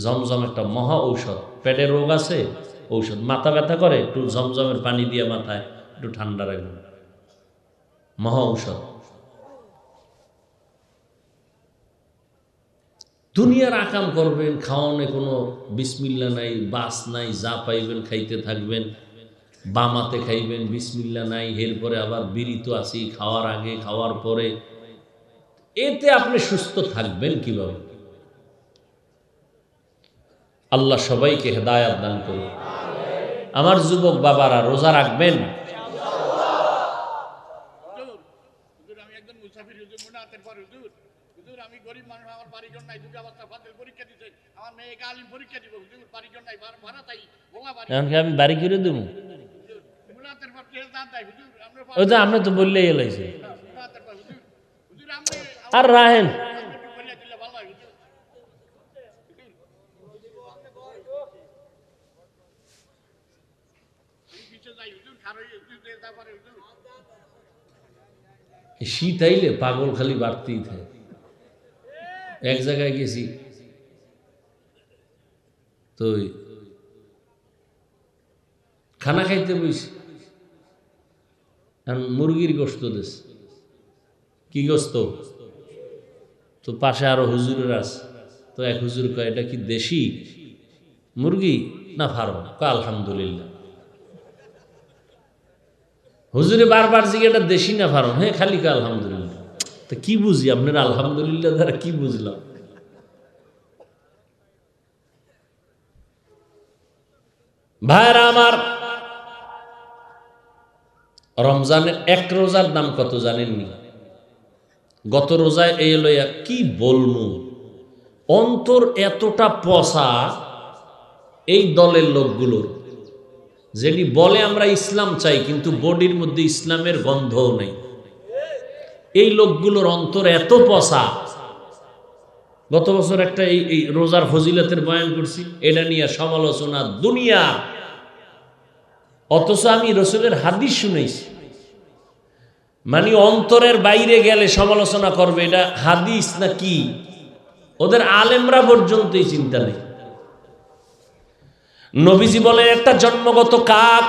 জমজম একটা মহা ঔষধ। পেটে রোগ আছে ঔষধ, মাথা ব্যথা করে একটু জমজমের পানি দিয়ে মাথায় একটু ঠান্ডা রাখবেন, মহা ঔষধ। দুনিয়ার আকাম করবেন, খাওয়ানে কোনো বিসমিল্লা নাই, বাস নাই, যা পাইবেন খাইতে থাকবেন, বামাতে খাইবেন, বিসমিল্লা নাই, এরপরে আবার বিড়ি তো আছি, খাওয়ার আগে খাওয়ার পরে, এতে আপনি সুস্থ থাকবেন কিভাবে? আল্লাহ সবাইকে হেদায়াত দান করুন। আমার যুবক বাবারা রোজা রাখবেন। আমি বাড়ি করে দেবো, ওই তো আপনি তো বললেই এলাইছে আর রাহেন। শীত আইলে পাগল খালি বাড়তেই থাকে। এক জায়গায় গেছি তো খানা খাইতে বইছি, মুরগির গোস্ত দেশ, কি গোস্ত, তো পাশে আরো হুজুরের আছে, তো এক হুজুর কয় এটা কি দেশি মুরগি না ফার্ম? কয় আলহামদুলিল্লাহ। হুজুরে বারবার জিজ্ঞেস এটা দেশি না ফার্ম? হ্যাঁ, খালি কয় আলহামদুলিল্লাহ। তো কি বুঝি আপনার আলহামদুলিল্লাহ দ্বারা কি বুঝলাম? ভাইরা আমার, রমজানের এক রোজার দাম কত জানেননি? গত রোজায় এই লইয়া কি বলবো, অন্তর এতটা পচা এই দলের লোকগুলোর, যেটি বলে আমরা ইসলাম চাই কিন্তু বডির মধ্যে ইসলামের গন্ধও নেই। এই লোকগুলোর অন্তর এত পচা। গত বছর একটা এই রোজার ফজিলতের বয়ান করছি, এটা নিয়ে সমালোচনা দুনিয়া, অথচ আমি রসুলের হাদিস শুনেছি। মানে অন্তরের বাইরে গেলে সমালোচনা করবে, এটা হাদিস না কি? ওদের আলেমরা পর্যন্ত এই চিন্তা নেই। নবীজি বলেন একটা জন্মগত কাক,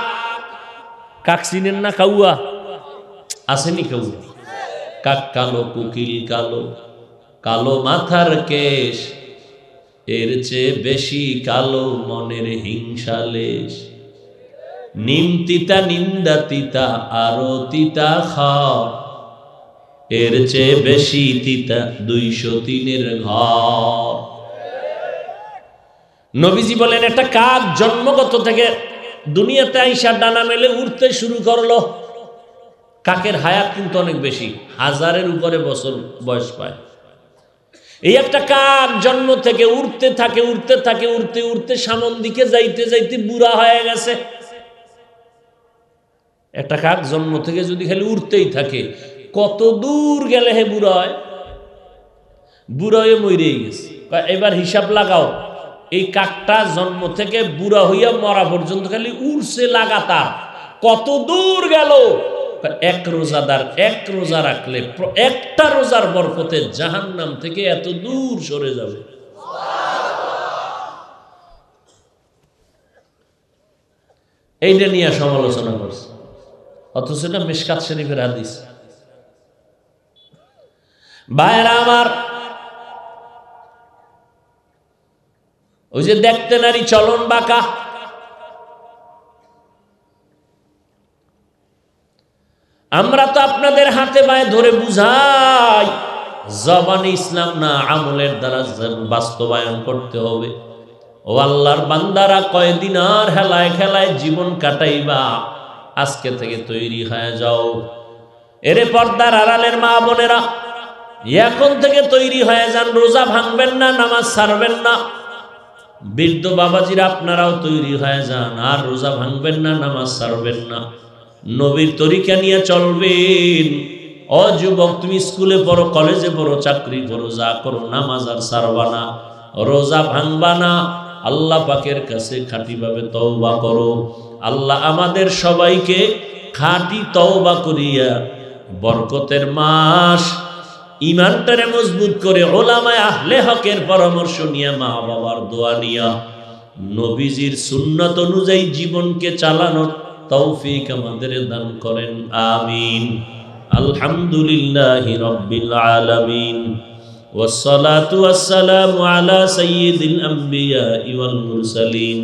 কাক চিনেন না? কাউয়া আসেনি? কাউয়া কাক কালো, কুকিল কালো, কালো মাথার কেশ, এর চেয়ে বেশি কালো মনের হিংসালেশ। নিম তিতা নিন্দা তিতা আরো তিতা খাও, এর চেয়ে বেশি তিতা 203-এর ঘর। নবীজি বলেন একটা কাক জন্মগত থেকে দুনিয়াতে আইসা ডানা মেলে উড়তে শুরু করলো। কাকের হায়াত কিন্তু অনেক বেশি, 1000-এর উপরে বছর বয়স পায়। এই একটা কাক জন্ম থেকে উড়তে থাকে, উড়তে থাকে, উড়তে উড়তে সামন দিকে যাইতে যাইতে বুড়া হয়ে গেছে। একটা কাক জন্ম থেকে যদি খালি উড়তেই থাকে, কত দূর গেলে হে বুড়া হয়? বুড়া হয়ে মরেই গেছে। এবার হিসাব লাগাও, এই কাকটা জন্ম থেকে বুড়া হইয়া মরা পর্যন্ত খালি উড়ছে লাগাতার, কত দূর গেল? এক রোজাদার এক রোজা রাখলে একটা রোজার বরকতে জাহান্নাম থেকে এত দূর সরে যাবে। এইটা নিয়ে সমালোচনা করছে, অথচ এটা মিশকাত শরীফের হাদিস। ভাইরা আমার, ওই যে দেখতে নারী চলন বাঁকা, আমরা তো আপনাদের হাতে পায়ে ধরে বুঝাই, জবানে ইসলাম না আমলের দ্বারা বাস্তবায়ন করতে হবে। ও আল্লাহর বান্দারা, কয়দিন আর হেলায় খেলায় জীবন কাটাইবা? আজকে থেকে তৈরি হয়ে যাও। এরে পর্দার আড়ালের মা বোনেরা, এখন থেকে তৈরি হয়ে যান। রোজা ভাঙবেন না, নামাজ ছাড়বেন না। বৃদ্ধ বাবাজিরা, আপনারাও তৈরি হয়ে যান, আর রোজা ভাঙবেন না, নামাজ ছাড়বেন না। নবীর তরিকা নিয়ে চলবেন। ও যুবক, তুমি স্কুলে পড়ো, কলেজে পড়ো, চাকরি করো, যা করো, নামাজ আর ছাড়বা না, রোজা ভাঙবা না। আল্লাহ পাকের কাছে খাঁটিভাবে তওবা করো। আল্লাহ আমাদের সবাইকে খাঁটি তওবা করিয়া বরকতের মাস, ইমানটারে মজবুত করে ওলামায়ে আহলে হকের পরামর্শ নিয়ে, মা বাবার দোয়া নিয়া, নবীজির সুন্নাত অনুযায়ী জীবনকে চালানোর তৌফিক আমাদের দান করেন। আমিন। আলহামদুলিল্লাহি রাব্বিল আলামিন, ওয়াসসালাতু ওয়াসসালামু আলা সাইয়্যিদিল আমবিয়াই ওয়াল মুরসালিন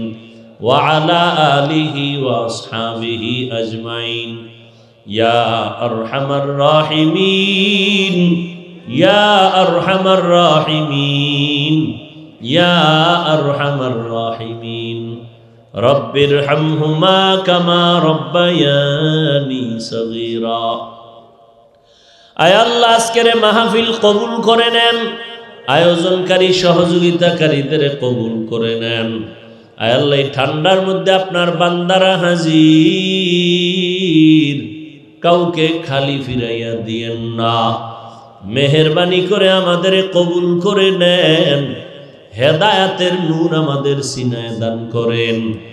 ওয়া আলা আলিহি ওয়া আসহাবিহি আজমাইন। ইয়া আরহামার রাহিমিন, ইয়া আরহামার রাহিমিন, ইয়া আরহামার রাহিমিন। রব্বিরহামহুমা কামা রব্বায়ানি সগীরা। আয় আল্লাহ, আজকের মাহফিল কবুল করে নেন। আয়োজনকারী সহযোগিতাকারীদের কবুল করে নেন। আয় আল্লাহ, এই ঠান্ডার মধ্যে আপনার বান্দারা হাজির, কাউকে খালি ফিরাইয়া দিয়েন না। মেহেরবানি করে আমাদের কবুল করে নেন। হেদায়াতের নূর আমাদের সিনায় দান করেন।